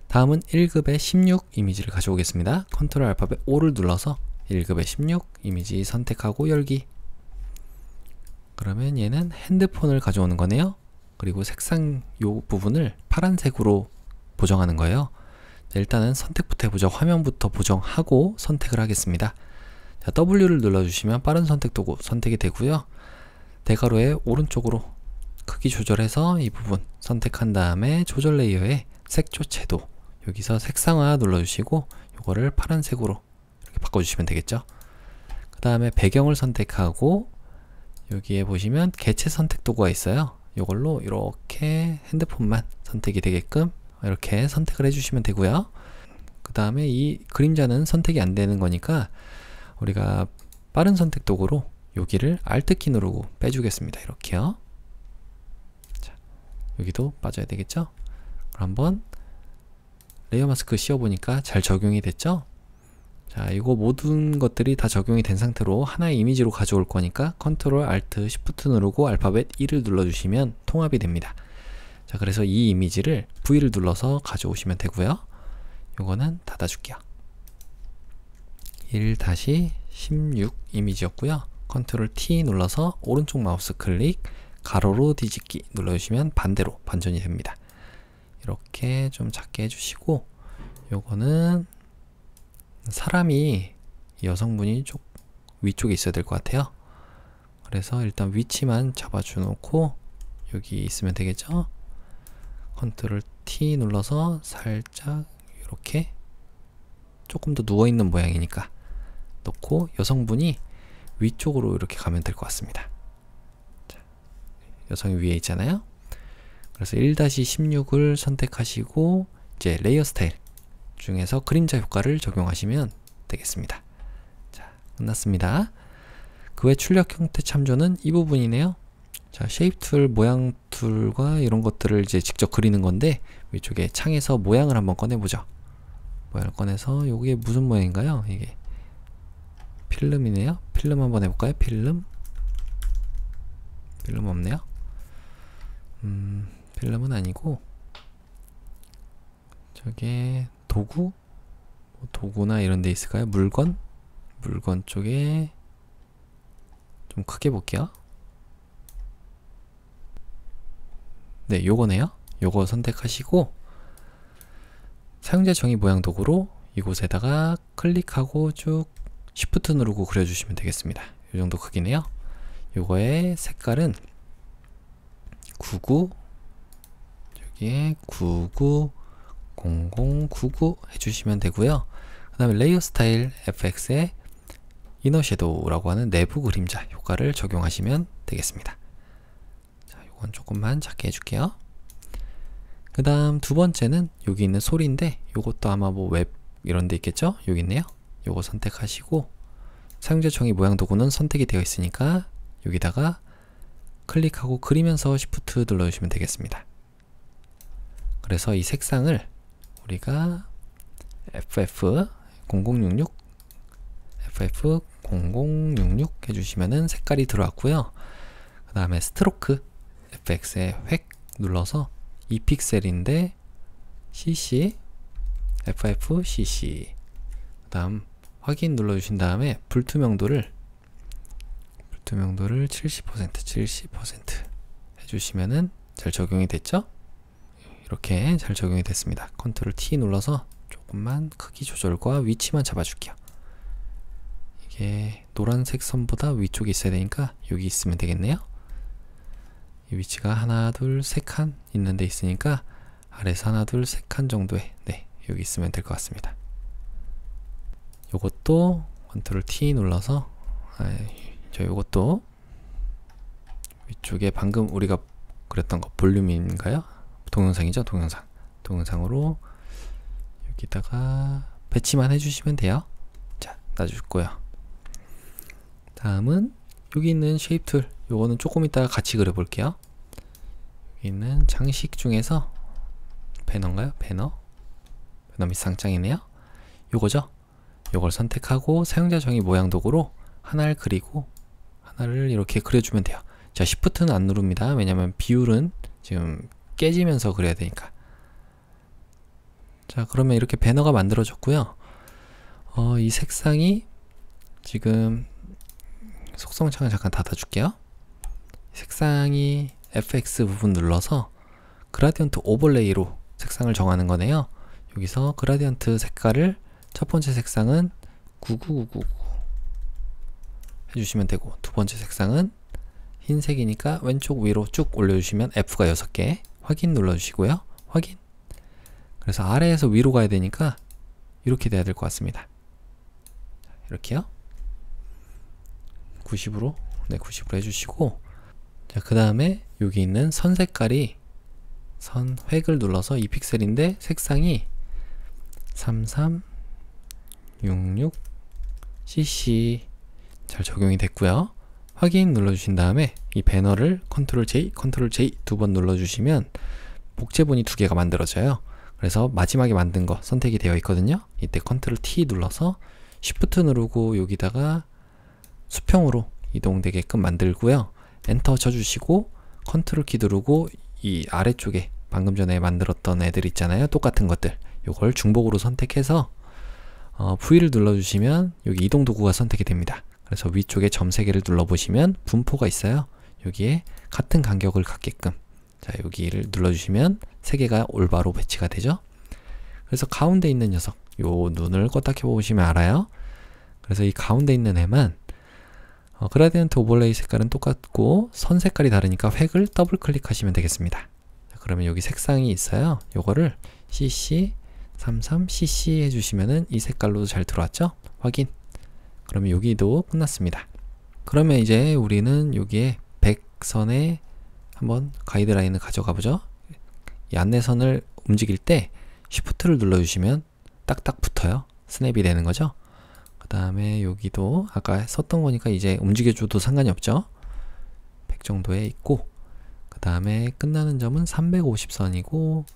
다음은 1급의 16 이미지를 가져오겠습니다. 컨트롤 알파벳 O를 눌러서 1급의 16 이미지 선택하고 열기. 그러면 얘는 핸드폰을 가져오는 거네요. 그리고 색상 요 부분을 파란색으로 보정하는 거예요. 자, 일단은 선택부터 해보죠. 화면부터 보정하고 선택을 하겠습니다. 자, W를 눌러주시면 빠른 선택 도구 선택이 되고요. 대괄호의 오른쪽으로 크기 조절해서 이 부분 선택한 다음에 조절 레이어에 색조 채도, 여기서 색상화 눌러주시고 이거를 파란색으로 이렇게 바꿔주시면 되겠죠. 그 다음에 배경을 선택하고 여기에 보시면 개체 선택 도구가 있어요. 이걸로 이렇게 핸드폰만 선택이 되게끔 이렇게 선택을 해주시면 되고요. 그 다음에 이 그림자는 선택이 안 되는 거니까 우리가 빠른 선택 도구로 여기를 Alt키 누르고 빼주겠습니다. 이렇게요. 자, 여기도 빠져야 되겠죠? 그럼 한번 레이어 마스크 씌워보니까 잘 적용이 됐죠? 자, 이거 모든 것들이 다 적용이 된 상태로 하나의 이미지로 가져올 거니까 컨트롤 알트 시프트 누르고 알파벳 E를 눌러주시면 통합이 됩니다. 자, 그래서 이 이미지를 V를 눌러서 가져오시면 되고요. 요거는 닫아줄게요. 1-16 이미지였고요. 컨트롤 T 눌러서 오른쪽 마우스 클릭, 가로로 뒤집기 눌러주시면 반대로 반전이 됩니다. 이렇게 좀 작게 해주시고 요거는 사람이 여성분이 쪽 위쪽에 있어야 될 것 같아요. 그래서 일단 위치만 잡아줘 놓고 여기 있으면 되겠죠? 컨트롤 T 눌러서 살짝 이렇게 조금 더 누워있는 모양이니까 놓고 여성분이 위쪽으로 이렇게 가면 될 것 같습니다. 자, 여성이 위에 있잖아요. 그래서 1-16을 선택하시고 이제 레이어 스타일 중에서 그림자 효과를 적용하시면 되겠습니다. 자, 끝났습니다. 그 외 출력 형태 참조는 이 부분이네요. 자, 쉐입 툴, 모양 툴과 이런 것들을 이제 직접 그리는 건데 위쪽에 창에서 모양을 한번 꺼내보죠. 모양을 꺼내서 이게 무슨 모양인가요? 이게 필름이네요. 필름 한번 해볼까요? 필름 없네요. 필름은 아니고 저게 도구나 이런 데 있을까요? 물건 쪽에 좀 크게 볼게요. 네, 요거네요. 요거 선택하시고 사용자 정의 모양 도구로 이곳에다가 클릭하고 쭉 Shift 누르고 그려주시면 되겠습니다. 이 정도 크기네요. 요거의 색깔은 99 여기에 990099 해주시면 되고요. 그 다음에 레이어 스타일 FX에 이너 섀도우라고 하는 내부 그림자 효과를 적용하시면 되겠습니다. 자, 요건 조금만 작게 해줄게요. 그 다음 두 번째는 여기 있는 소리인데 요것도 아마 뭐 웹 이런 데 있겠죠? 여기 있네요. 요거 선택하시고 사용자 정의 모양 도구는 선택이 되어 있으니까 여기다가 클릭하고 그리면서 Shift 눌러주시면 되겠습니다. 그래서 이 색상을 우리가 FF0066 해주시면은 색깔이 들어왔고요. 그 다음에 스트로크 FX에 획 눌러서 2픽셀인데 CC FFCC 그 다음 확인 눌러주신 다음에 불투명도를 70% 해주시면은 잘 적용이 됐죠? 이렇게 잘 적용이 됐습니다. 컨트롤 T 눌러서 조금만 크기 조절과 위치만 잡아줄게요. 이게 노란색 선보다 위쪽에 있어야 되니까 여기 있으면 되겠네요. 이 위치가 하나 둘 세 칸 있는 데 있으니까 아래에서 하나 둘 세 칸 정도에 네 여기 있으면 될 것 같습니다. 요것도 컨트롤 T 눌러서 요것도 위쪽에 방금 우리가 그렸던 거 볼륨인가요? 동영상이죠? 동영상으로 여기다가 배치만 해주시면 돼요. 자, 놔주고요. 다음은 여기 있는 쉐입 툴 요거는 조금 이따가 같이 그려볼게요. 여기 있는 장식 중에서 배너인가요? 배너 및 상장이네요. 요거죠? 요걸 선택하고 사용자 정의 모양 도구로 하나를 그리고 하나를 이렇게 그려주면 돼요. 자, Shift는 안 누릅니다. 왜냐면 비율은 지금 깨지면서 그려야 되니까. 자, 그러면 이렇게 배너가 만들어졌고요. 이 색상이 지금 속성창을 잠깐 닫아줄게요. 색상이 FX 부분 눌러서 그라디언트 오버레이로 색상을 정하는 거네요. 여기서 그라디언트 색깔을 첫 번째 색상은 99999 해주시면 되고 두 번째 색상은 흰색이니까 왼쪽 위로 쭉 올려주시면 F가 6개 확인 눌러주시고요. 확인. 그래서 아래에서 위로 가야 되니까 이렇게 돼야 될 것 같습니다. 이렇게요. 90으로 네 90으로 해주시고 자, 그 다음에 여기 있는 선 색깔이 선 획을 눌러서 2픽셀인데 색상이 3366cc 잘 적용이 됐고요. 확인 눌러주신 다음에 이 배너를 컨트롤 J 두 번 눌러주시면 복제본이 두 개가 만들어져요. 그래서 마지막에 만든 거 선택이 되어 있거든요. 이때 컨트롤 T 눌러서 Shift 누르고 여기다가 수평으로 이동되게끔 만들고요. 엔터 쳐주시고 컨트롤 키 누르고 이 아래쪽에 방금 전에 만들었던 애들 있잖아요. 똑같은 것들 요걸 중복으로 선택해서 V를 눌러주시면 여기 이동 도구가 선택이 됩니다. 그래서 위쪽에 점 3개를 눌러보시면 분포가 있어요. 여기에 같은 간격을 갖게끔 자 여기를 눌러주시면 3개가 올바로 배치가 되죠. 그래서 가운데 있는 녀석, 요 눈을 껐다 켜보시면 알아요. 그래서 이 가운데 있는 애만 그라디언트 오버레이 색깔은 똑같고 선 색깔이 다르니까 획을 더블 클릭하시면 되겠습니다. 자, 그러면 여기 색상이 있어요. 요거를 CC 33 CC 해주시면은 이 색깔로도 잘 들어왔죠? 확인. 그러면 여기도 끝났습니다. 그러면 이제 우리는 여기에 백선에 한번 가이드라인을 가져가 보죠. 이 안내선을 움직일 때 Shift를 눌러주시면 딱딱 붙어요. 스냅이 되는 거죠. 그 다음에 여기도 아까 썼던 거니까 이제 움직여줘도 상관이 없죠. 100 정도에 있고, 그 다음에 끝나는 점은 350선이고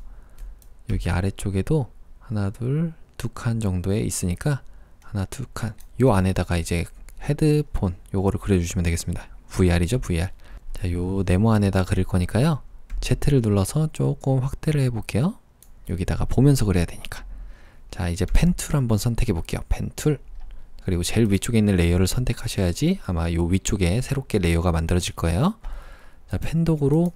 여기 아래쪽에도 하나 둘 두 칸 정도에 있으니까 하나 두 칸, 요 안에다가 이제 헤드폰 요거를 그려주시면 되겠습니다. VR이죠, VR. 자, 요 네모 안에다 그릴 거니까요, Z를 눌러서 조금 확대를 해 볼게요. 여기다가 보면서 그려야 되니까. 자, 이제 펜 툴 한번 선택해 볼게요. 펜 툴. 그리고 제일 위쪽에 있는 레이어를 선택하셔야지 아마 요 위쪽에 새롭게 레이어가 만들어질 거예요. 자, 펜 도구로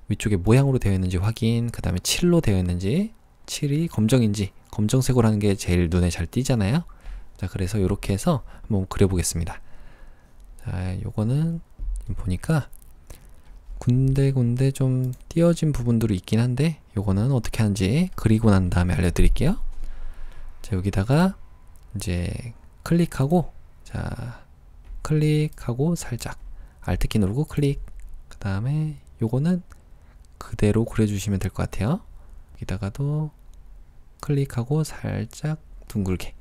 위쪽에 모양으로 되어 있는지 확인, 그 다음에 7로 되어 있는지, 7이 검정인지, 검정색으로 하는 게 제일 눈에 잘 띄잖아요. 자, 그래서 이렇게 해서 한번 그려보겠습니다. 자, 요거는 보니까 군데군데 좀 띄어진 부분들이 있긴 한데 요거는 어떻게 하는지 그리고 난 다음에 알려드릴게요. 자, 여기다가 이제 클릭하고, 자, 클릭하고 살짝 Alt키 누르고 클릭, 그 다음에 요거는 그대로 그려주시면 될 것 같아요. 여기다가도 클릭하고 살짝 둥글게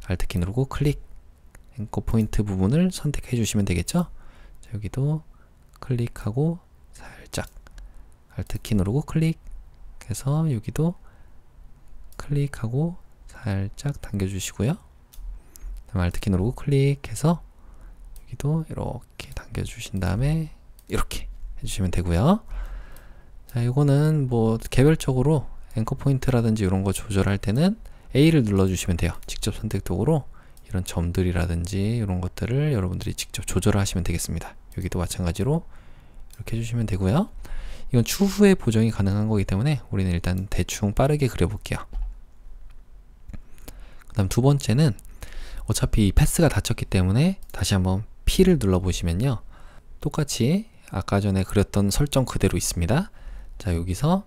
Alt키 누르고 클릭, 앵커 포인트 부분을 선택해 주시면 되겠죠. 자, 여기도 클릭하고 살짝 Alt키 누르고 클릭 해서 여기도 클릭하고 살짝 당겨 주시고요. 다음 Alt키 누르고 클릭해서 여기도 이렇게 당겨 주신 다음에 이렇게 해주시면 되고요. 자, 이거는 뭐 개별적으로 앵커 포인트라든지 이런 거 조절할 때는 A를 눌러주시면 돼요. 직접 선택 도구로 이런 점들이라든지 이런 것들을 여러분들이 직접 조절을 하시면 되겠습니다. 여기도 마찬가지로 이렇게 해주시면 되고요. 이건 추후에 보정이 가능한 거기 때문에 우리는 일단 대충 빠르게 그려볼게요. 그 다음 두 번째는 어차피 이 패스가 닫혔기 때문에 다시 한번 P를 눌러보시면요, 똑같이 아까 전에 그렸던 설정 그대로 있습니다. 자, 여기서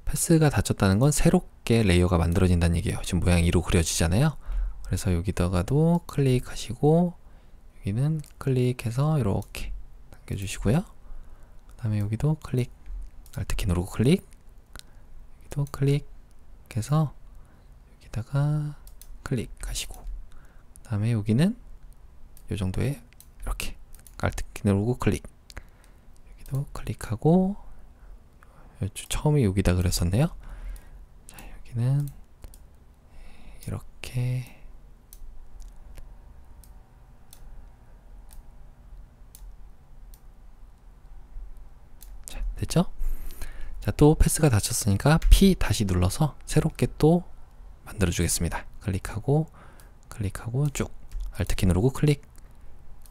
패스가 닫혔다는 건 새롭게 레이어가 만들어진다는 얘기예요. 지금 모양이 2로 그려지잖아요. 그래서 여기다가도 클릭하시고 여기는 클릭해서 이렇게 당겨주시고요. 그 다음에 여기도 클릭, Alt키 누르고 클릭, 여기도 클릭해서 여기다가 클릭하시고, 그 다음에 여기는 이 정도에 이렇게 Alt키 누르고 클릭, 여기도 클릭하고, 처음에 여기다 그렸었네요. 자, 여기는 이렇게 자, 됐죠? 자, 또 패스가 닫혔으니까 P 다시 눌러서 새롭게 또 만들어 주겠습니다. 클릭하고 쭉 Alt키 누르고 클릭,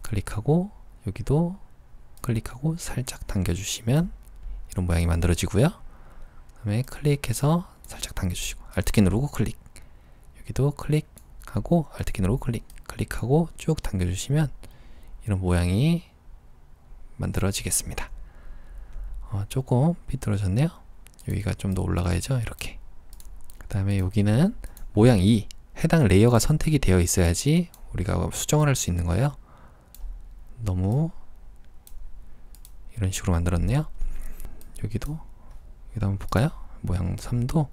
클릭하고 여기도 클릭하고 살짝 당겨 주시면 이런 모양이 만들어지고요. 그 다음에 클릭해서 살짝 당겨주시고 Alt키 누르고 클릭, 여기도 클릭하고 Alt키 누르고 클릭, 클릭하고 쭉 당겨주시면 이런 모양이 만들어지겠습니다. 조금 삐뚤어졌네요. 여기가 좀 더 올라가야죠. 이렇게. 그 다음에 여기는 모양 2, 해당 레이어가 선택이 되어 있어야지 우리가 수정을 할 수 있는 거예요. 너무 이런 식으로 만들었네요. 여기도 한번 볼까요? 모양 3도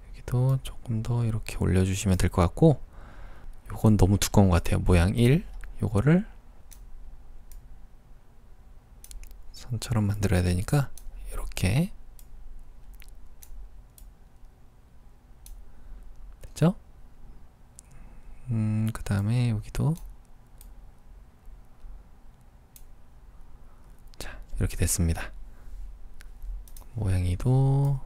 여기도 조금 더 이렇게 올려주시면 될 것 같고, 요건 너무 두꺼운 것 같아요. 모양 1 요거를 선처럼 만들어야 되니까 이렇게 됐죠? 그 다음에 여기도 자, 이렇게 됐습니다. 모양이도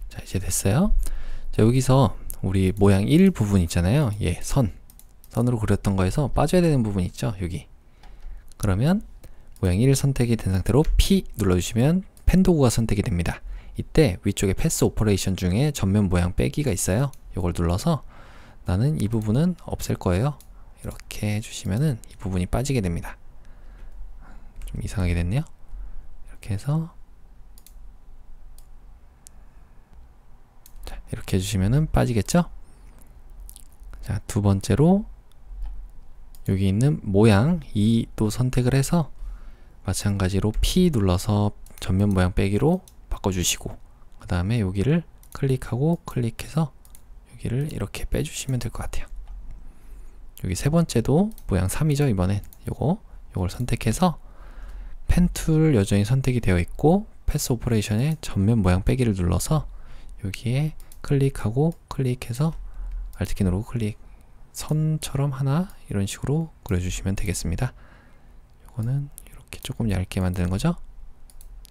자, 이제 됐어요. 자, 여기서 우리 모양 1 부분 있잖아요. 예, 선으로 그렸던 거에서 빠져야 되는 부분 있죠. 여기 그러면 모양 1 선택이 된 상태로 P 눌러주시면 펜 도구가 선택이 됩니다. 이때 위쪽에 패스 오퍼레이션 중에 전면 모양 빼기가 있어요. 이걸 눌러서 나는 이 부분은 없앨 거예요. 이렇게 해주시면은 이 부분이 빠지게 됩니다. 좀 이상하게 됐네요. 이렇게 해서 자, 이렇게 해주시면은 빠지겠죠? 자, 두 번째로 여기 있는 모양 2도 선택을 해서 마찬가지로 P 눌러서 전면 모양 빼기로 바꿔주시고, 그 다음에 여기를 클릭하고 클릭해서 여기를 이렇게 빼주시면 될 것 같아요. 여기 세 번째도 모양 3이죠. 이번엔 요걸 선택해서 펜 툴 여전히 선택이 되어 있고 패스 오퍼레이션에 전면 모양 빼기를 눌러서 여기에 클릭하고 클릭해서 Alt키 누르고 클릭, 선처럼 하나 이런 식으로 그려주시면 되겠습니다. 요거는 이렇게 조금 얇게 만드는 거죠.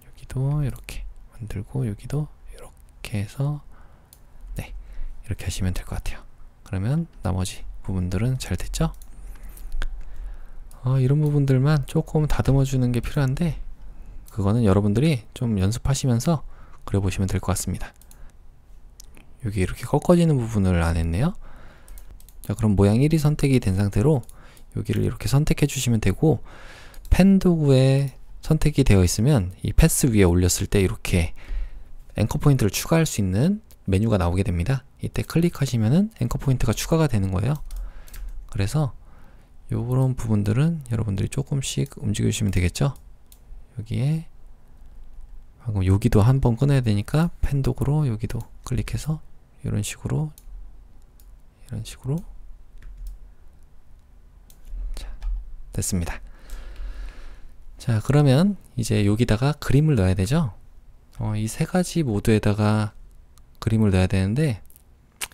여기도 이렇게 만들고 여기도 이렇게 해서 네, 이렇게 하시면 될 것 같아요. 그러면 나머지 부분들은 잘 됐죠? 이런 부분들만 조금 다듬어 주는 게 필요한데 그거는 여러분들이 좀 연습하시면서 그려보시면 될 것 같습니다. 여기 이렇게 꺾어지는 부분을 안 했네요. 자, 그럼 모양 1이 선택이 된 상태로 여기를 이렇게 선택해 주시면 되고, 펜 도구에 선택이 되어 있으면 이 패스 위에 올렸을 때 이렇게 앵커 포인트를 추가할 수 있는 메뉴가 나오게 됩니다. 이때 클릭하시면은 앵커 포인트가 추가가 되는 거예요. 그래서 요런 부분들은 여러분들이 조금씩 움직여 주시면 되겠죠. 여기에 방금 여기도 한번 끊어야 되니까 펜 도구로 여기도 클릭해서 이런 식으로 자, 됐습니다. 자, 그러면 이제 여기다가 그림을 넣어야 되죠. 이 세 가지 모드에다가 그림을 넣어야 되는데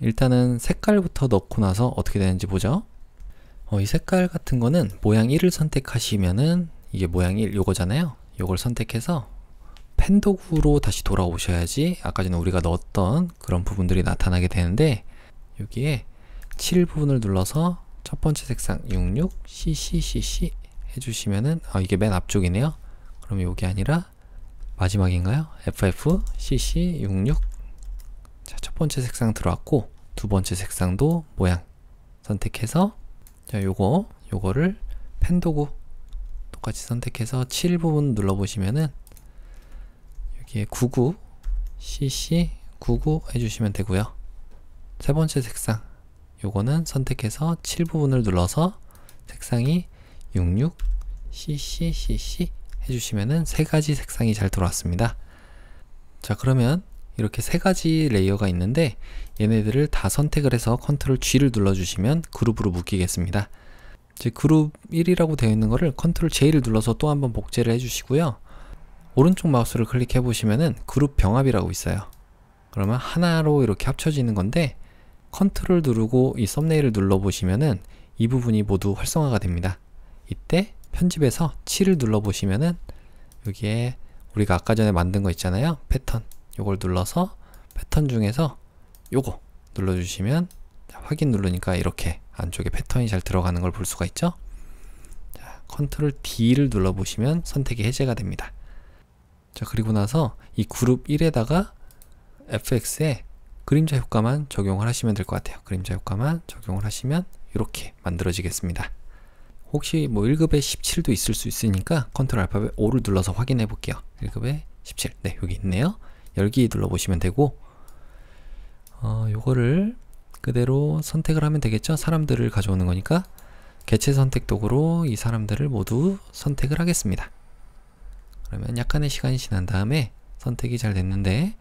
일단은 색깔부터 넣고 나서 어떻게 되는지 보죠. 이 색깔 같은 거는 모양 1을 선택하시면은 이게 모양 1 요거잖아요. 요걸 선택해서 펜 도구로 다시 돌아오셔야지 아까 전에 우리가 넣었던 그런 부분들이 나타나게 되는데, 여기에 7 부분을 눌러서 첫 번째 색상 66 CC 해주시면은 이게 맨 앞쪽이네요. 그럼 여기 아니라 마지막인가요? FF CC 66. 자, 첫 번째 색상 들어왔고 두 번째 색상도 모양 선택해서 자, 요거를 펜 도구 똑같이 선택해서 7 부분 눌러보시면은 여기에 99 CC 99 해주시면 되고요. 세 번째 색상 요거는 선택해서 7 부분을 눌러서 색상이 66 CC 해주시면은 세 가지 색상이 잘 들어왔습니다. 자, 그러면 이렇게 세 가지 레이어가 있는데 얘네들을 다 선택을 해서 컨트롤 G를 눌러주시면 그룹으로 묶이겠습니다. 이제 그룹 1이라고 되어 있는 거를 컨트롤 J를 눌러서 또 한번 복제를 해주시고요. 오른쪽 마우스를 클릭해 보시면은 그룹 병합이라고 있어요. 그러면 하나로 이렇게 합쳐지는 건데 컨트롤 누르고 이 썸네일을 눌러 보시면은 이 부분이 모두 활성화가 됩니다. 이때 편집에서 7을 눌러 보시면은 여기에 우리가 아까 전에 만든 거 있잖아요. 패턴. 요걸 눌러서 패턴 중에서 요거 눌러주시면 확인 누르니까 이렇게 안쪽에 패턴이 잘 들어가는 걸 볼 수가 있죠. 자, 컨트롤 D를 눌러보시면 선택이 해제가 됩니다. 자, 그리고 나서 이 그룹 1에다가 FX에 그림자 효과만 적용을 하시면 될 것 같아요. 그림자 효과만 적용을 하시면 이렇게 만들어지겠습니다. 혹시 뭐 1급에 17도 있을 수 있으니까 컨트롤 알파벳 5를 눌러서 확인해 볼게요. 1급에 17. 네, 여기 있네요. 열기 눌러보시면 되고 요거를 그대로 선택을 하면 되겠죠. 사람들을 가져오는 거니까 개체 선택 도구로 이 사람들을 모두 선택을 하겠습니다. 그러면 약간의 시간이 지난 다음에 선택이 잘 됐는데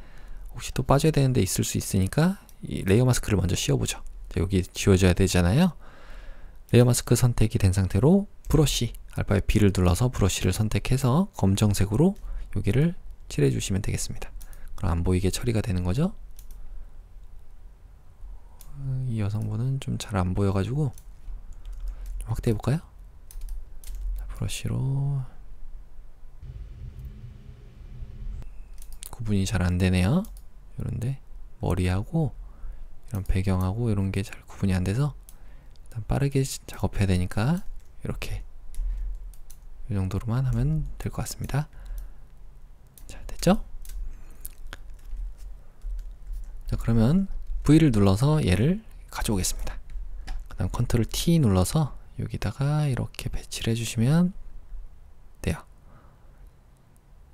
혹시 또 빠져야 되는데 있을 수 있으니까 이 레이어 마스크를 먼저 씌워보죠. 여기 지워져야 되잖아요. 레이어 마스크 선택이 된 상태로 브러쉬 알파벳 B를 눌러서 브러쉬를 선택해서 검정색으로 여기를 칠해 주시면 되겠습니다. 그럼 안 보이게 처리가 되는 거죠. 이 여성분은 좀 잘 안 보여가지고 좀 확대해 볼까요? 브러쉬로 구분이 잘 안 되네요. 이런데 머리하고 이런 배경하고 이런 게 잘 구분이 안 돼서 일단 빠르게 작업해야 되니까 이렇게 이 정도로만 하면 될 것 같습니다. 자, 됐죠? 자, 그러면 V를 눌러서 얘를 가져오겠습니다. 그 다음 컨트롤 T 눌러서 여기다가 이렇게 배치를 해주시면 돼요.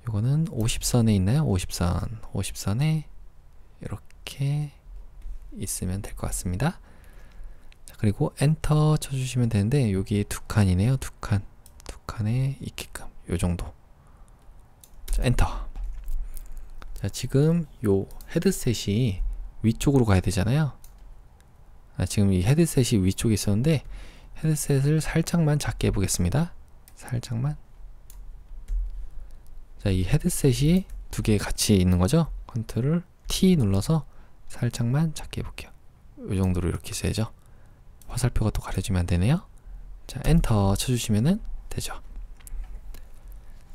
이거는 50선에 있나요? 50선에 이렇게 있으면 될 것 같습니다. 자, 그리고 엔터 쳐주시면 되는데 여기 두 칸이네요. 두 칸에 있게끔 요 정도. 자, 엔터. 자, 지금 요 헤드셋이 위쪽으로 가야 되잖아요. 지금 이 헤드셋이 위쪽에 있었는데 헤드셋을 살짝만 작게 해보겠습니다. 살짝만. 자, 이 헤드셋이 두 개 같이 있는 거죠. 컨트롤 T 눌러서 살짝만 작게 해볼게요. 이 정도로 이렇게 있어야죠. 화살표가 또 가려지면 안 되네요. 자, 엔터 쳐주시면 되죠.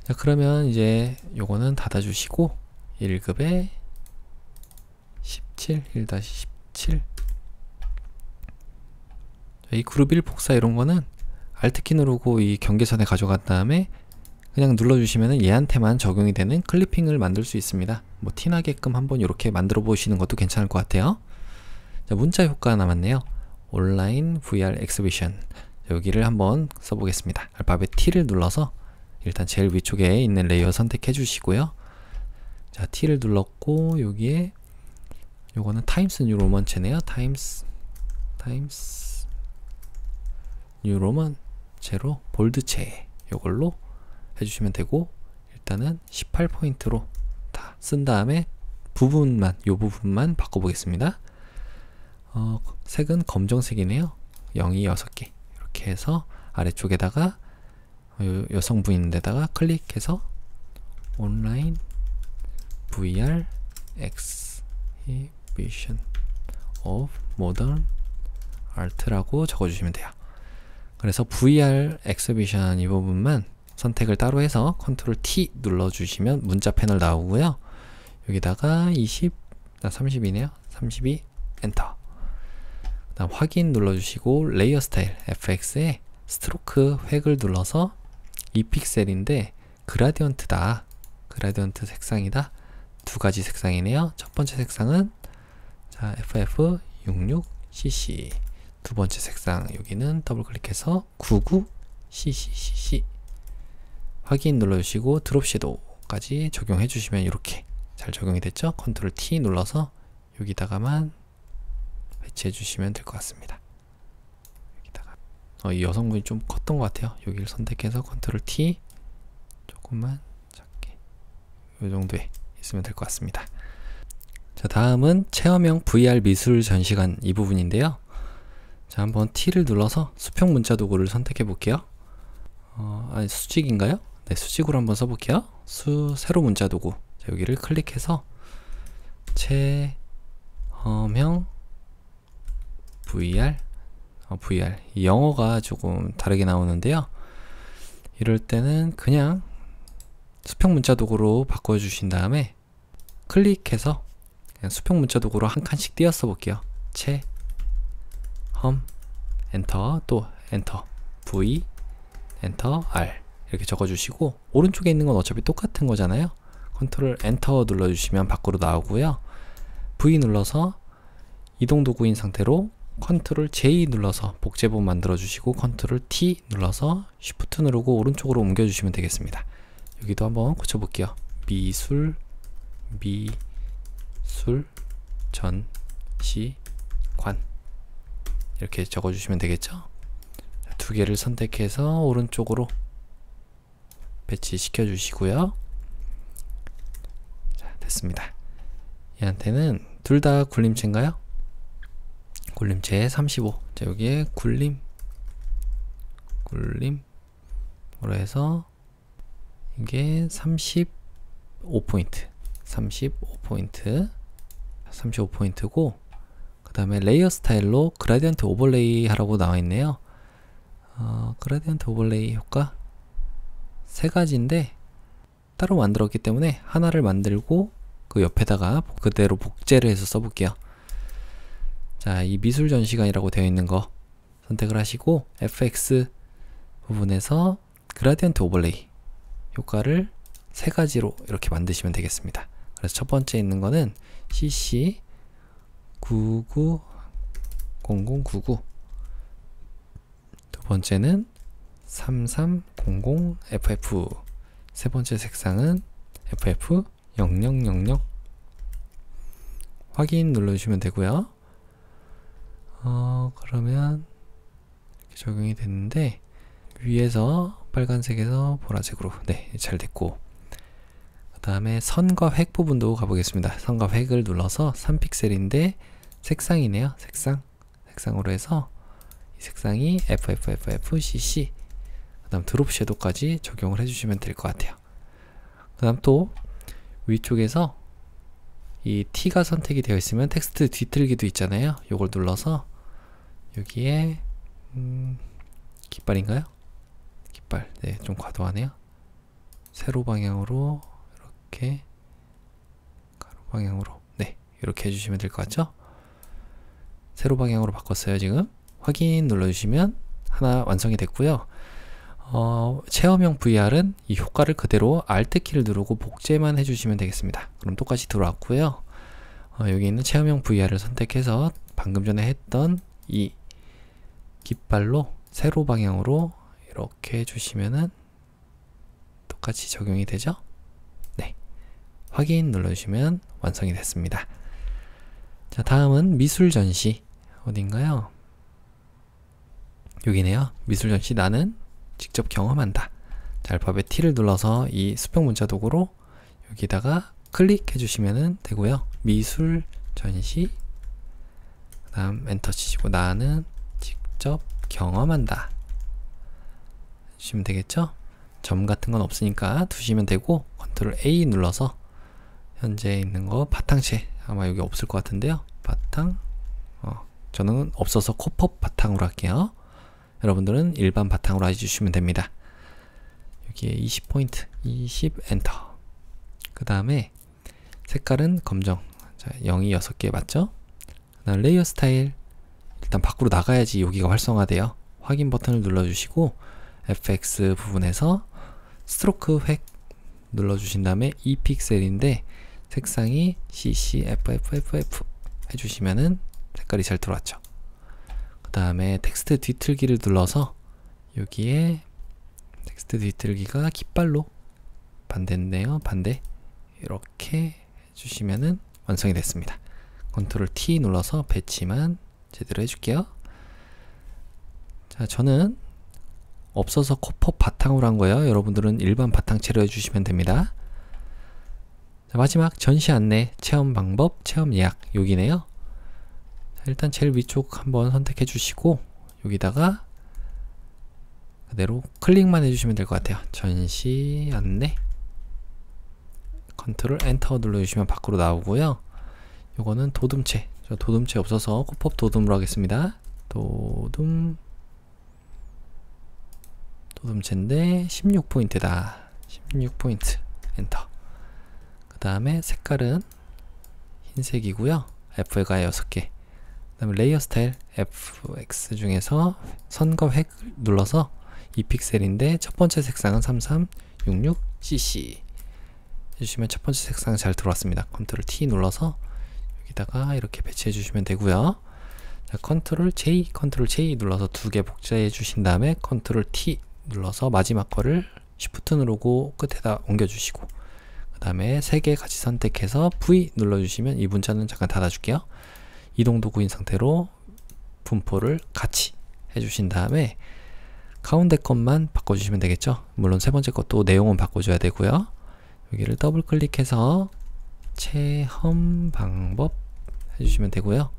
자, 그러면 이제 요거는 닫아주시고 1급에 17, 1-17. 이 그룹 1 복사 이런 거는 Alt키 누르고 이 경계선에 가져간 다음에 그냥 눌러주시면 얘한테만 적용이 되는 클리핑을 만들 수 있습니다. 뭐 티나게끔 한번 이렇게 만들어 보시는 것도 괜찮을 것 같아요. 자, 문자 효과 남았네요. 온라인 VR 엑스비션. 여기를 한번 써보겠습니다. 알파벳 T를 눌러서 일단 제일 위쪽에 있는 레이어 선택해 주시고요. 자, T를 눌렀고 여기에 요거는 타임스 뉴 로먼체네요. 타임스 뉴 로먼체로 볼드체 요걸로 해주시면 되고, 일단은 18포인트로 다 쓴 다음에 요 부분만 바꿔보겠습니다. 색은 검정색이네요. 0이 6개 이렇게 해서 아래쪽에다가 여성분 있는 데다가 클릭해서 온라인 VR exhibition of modern art라고 적어주시면 돼요. 그래서 VR exhibition 이 부분만 선택을 따로 해서 컨트롤 T 눌러주시면 문자 패널 나오고요. 여기다가 32네요. 32 엔터. 그 다음 확인 눌러주시고 레이어 스타일 FX에 스트로크 획을 눌러서 2픽셀인데 그라디언트다. 그라디언트 색상이다. 두 가지 색상이네요. 첫 번째 색상은 자, FF66cc. 두 번째 색상 여기는 더블 클릭해서 99cc. 확인 눌러주시고 드롭 섀도우까지 적용해 주시면 이렇게 잘 적용이 됐죠? 컨트롤 T 눌러서 여기다가만 배치해 주시면 될 것 같습니다. 여기다가 이 여성분이 좀 컸던 것 같아요. 여기를 선택해서 컨트롤 T 조금만 작게 이 정도에 있으면 될 것 같습니다. 자, 다음은 체험형 VR 미술 전시관 이 부분인데요. 자, 한번 T를 눌러서 수평 문자 도구를 선택해 볼게요. 아니, 수직인가요? 네, 수직으로 한번 써볼게요. 세로 문자 도구. 자, 여기를 클릭해서 체험형 VR 이 영어가 조금 다르게 나오는데요. 이럴 때는 그냥 수평 문자 도구로 바꿔주신 다음에 클릭해서 그냥 수평 문자 도구로 한 칸씩 띄어 써볼게요. 엔터, 또 엔터, V, 엔터, R 이렇게 적어주시고 오른쪽에 있는 건 어차피 똑같은 거잖아요. 컨트롤 엔터 눌러주시면 밖으로 나오고요. V 눌러서 이동 도구인 상태로 컨트롤 J 눌러서 복제본 만들어 주시고 컨트롤 T 눌러서 쉬프트 누르고 오른쪽으로 옮겨 주시면 되겠습니다. 여기도 한번 고쳐볼게요. 미술 전시관 이렇게 적어주시면 되겠죠. 두 개를 선택해서 오른쪽으로 배치시켜 주시고요. 자, 됐습니다. 얘한테는 둘 다 굴림체인가요? 굴림체 35. 자, 여기에 굴림으로 해서 이게 35포인트고 그 다음에 레이어 스타일로 그라디언트 오버레이 하라고 나와 있네요. 그라디언트 오버레이 효과 세 가지인데 따로 만들었기 때문에 하나를 만들고 그 옆에다가 그대로 복제를 해서 써볼게요. 자, 이 미술 전시관이라고 되어 있는 거 선택을 하시고 FX 부분에서 그라디언트 오버레이 효과를 세 가지로 이렇게 만드시면 되겠습니다. 그래서 첫 번째 있는 거는 CC 990099, 두 번째는 3300FF, 세 번째 색상은 FF0000. 확인 눌러주시면 되고요. 그러면 이렇게 적용이 됐는데 위에서 빨간색에서 보라색으로 잘 됐고, 그 다음에 선과 획 부분도 가보겠습니다. 선과 획을 눌러서 3픽셀인데 색상이네요. 색상으로 해서 이 색상이 FFFFCC, 그 다음 드롭 섀도우까지 적용을 해주시면 될 것 같아요. 그 다음 또 위쪽에서 이 T가 선택이 되어 있으면 텍스트 뒤틀기도 있잖아요. 요걸 눌러서 여기에 깃발인가요? 깃발, 좀 과도하네요. 세로 방향으로 이렇게, 가로 방향으로 이렇게 해주시면 될 것 같죠? 세로 방향으로 바꿨어요. 지금 확인 눌러주시면 하나 완성이 됐고요. 체험형 VR은 이 효과를 그대로 Alt키를 누르고 복제만 해주시면 되겠습니다. 그럼 똑같이 들어왔고요. 여기 있는 체험형 VR을 선택해서 방금 전에 했던 이 깃발로 세로 방향으로 이렇게 해주시면은 똑같이 적용이 되죠? 확인 눌러주시면 완성이 됐습니다. 자, 다음은 미술 전시 어딘가요? 여기네요. 미술 전시 나는 직접 경험한다. 자, 알파벳 T를 눌러서 이 수평 문자 도구로 여기다가 클릭해 주시면 되고요. 미술 전시, 그 다음 엔터 치시고 나는 직접 경험한다 해주시면 되겠죠? 점 같은 건 없으니까 두시면 되고, 컨트롤 A 눌러서 현재 있는 거 바탕체, 아마 여기 없을 것 같은데요. 바탕, 저는 없어서 코법 바탕으로 할게요. 여러분들은 일반 바탕으로 해주시면 됩니다. 여기에 20포인트, 20 엔터. 그 다음에 색깔은 검정. 자, 0이 6개 맞죠? 그 다음 레이어 스타일, 일단 밖으로 나가야지 여기가 활성화돼요. 확인 버튼을 눌러주시고 FX 부분에서 스트로크 획 눌러주신 다음에 2픽셀인데 색상이 CCFFFF 해주시면은 색깔이 잘 들어왔죠. 그 다음에 텍스트 뒤틀기를 눌러서 여기에 텍스트 뒤틀기가 깃발로 반대인데요. 반대 이렇게 해주시면은 완성이 됐습니다. 컨트롤 T 눌러서 배치만 제대로 해줄게요. 자, 저는 없어서 코법 바탕으로 한 거예요. 여러분들은 일반 바탕체로 해주시면 됩니다. 자, 마지막 전시 안내, 체험 방법, 체험 예약 여기네요. 자, 일단 제일 위쪽 한번 선택해 주시고 여기다가 그대로 클릭만 해주시면 될 것 같아요. 전시 안내, 컨트롤 엔터 눌러주시면 밖으로 나오고요. 요거는 도둠체, 저 도둠체 없어서 코법 도둠으로 하겠습니다. 도둠체인데 16포인트다. 16포인트 엔터. 그 다음에 색깔은 흰색이고요. F가 6개. 그 다음에 레이어 스타일 FX 중에서 선과 획 눌러서 2픽셀인데 첫 번째 색상은 3366cc 해주시면 첫 번째 색상 잘 들어왔습니다. 컨트롤 T 눌러서 여기다가 이렇게 배치해 주시면 되고요. 자, 컨트롤 J 눌러서 두 개 복제해 주신 다음에 컨트롤 T 눌러서 마지막 거를 Shift 누르고 끝에다 옮겨 주시고, 그 다음에 세 개 같이 선택해서 V 눌러주시면 이 문자는 잠깐 닫아줄게요. 이동 도구인 상태로 분포를 같이 해주신 다음에 가운데 것만 바꿔주시면 되겠죠. 물론 세 번째 것도 내용은 바꿔줘야 되고요. 여기를 더블 클릭해서 체험 방법 해주시면 되고요.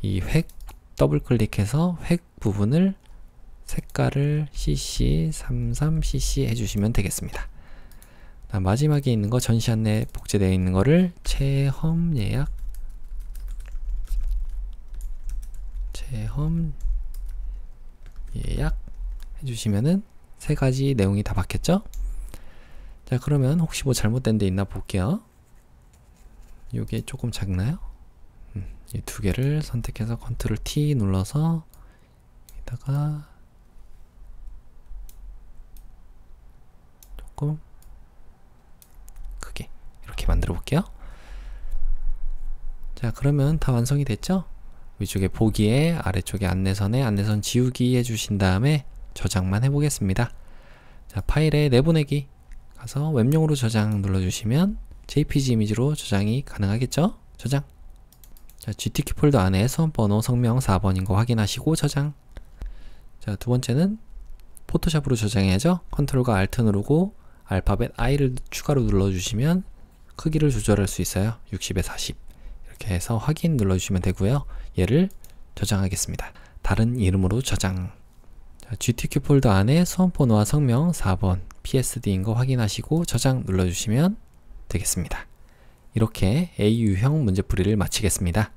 이 획 더블 클릭해서 획 부분을 색깔을 CC33cc 해주시면 되겠습니다. 마지막에 있는 거 전시 안내 복제되어 있는 거를 체험 예약 해주시면은 세 가지 내용이 다 바뀌었죠? 자, 그러면 혹시 뭐 잘못된 데 있나 볼게요. 요게 조금 작나요? 이 두 개를 선택해서 컨트롤 T 눌러서 여기다가 조금 크게 이렇게 만들어 볼게요. 자, 그러면 다 완성이 됐죠? 위쪽에 보기에 아래쪽에 안내선에 안내선 지우기 해주신 다음에 저장만 해보겠습니다. 자, 파일에 내보내기 가서 웹용으로 저장 눌러주시면 JPG 이미지로 저장이 가능하겠죠? 저장. 자, GTK 폴더 안에 수험번호 성명 4번인 거 확인하시고 저장. 자, 두 번째는 포토샵으로 저장해야죠. 컨트롤과 알트 누르고 알파벳 I를 추가로 눌러주시면 크기를 조절할 수 있어요. 60에 40 이렇게 해서 확인 눌러주시면 되고요. 얘를 저장하겠습니다. 다른 이름으로 저장. 자, GTK 폴더 안에 수험번호와 성명 4번 PSD인 거 확인하시고 저장 눌러주시면 되겠습니다. 이렇게 AU형 문제풀이를 마치겠습니다.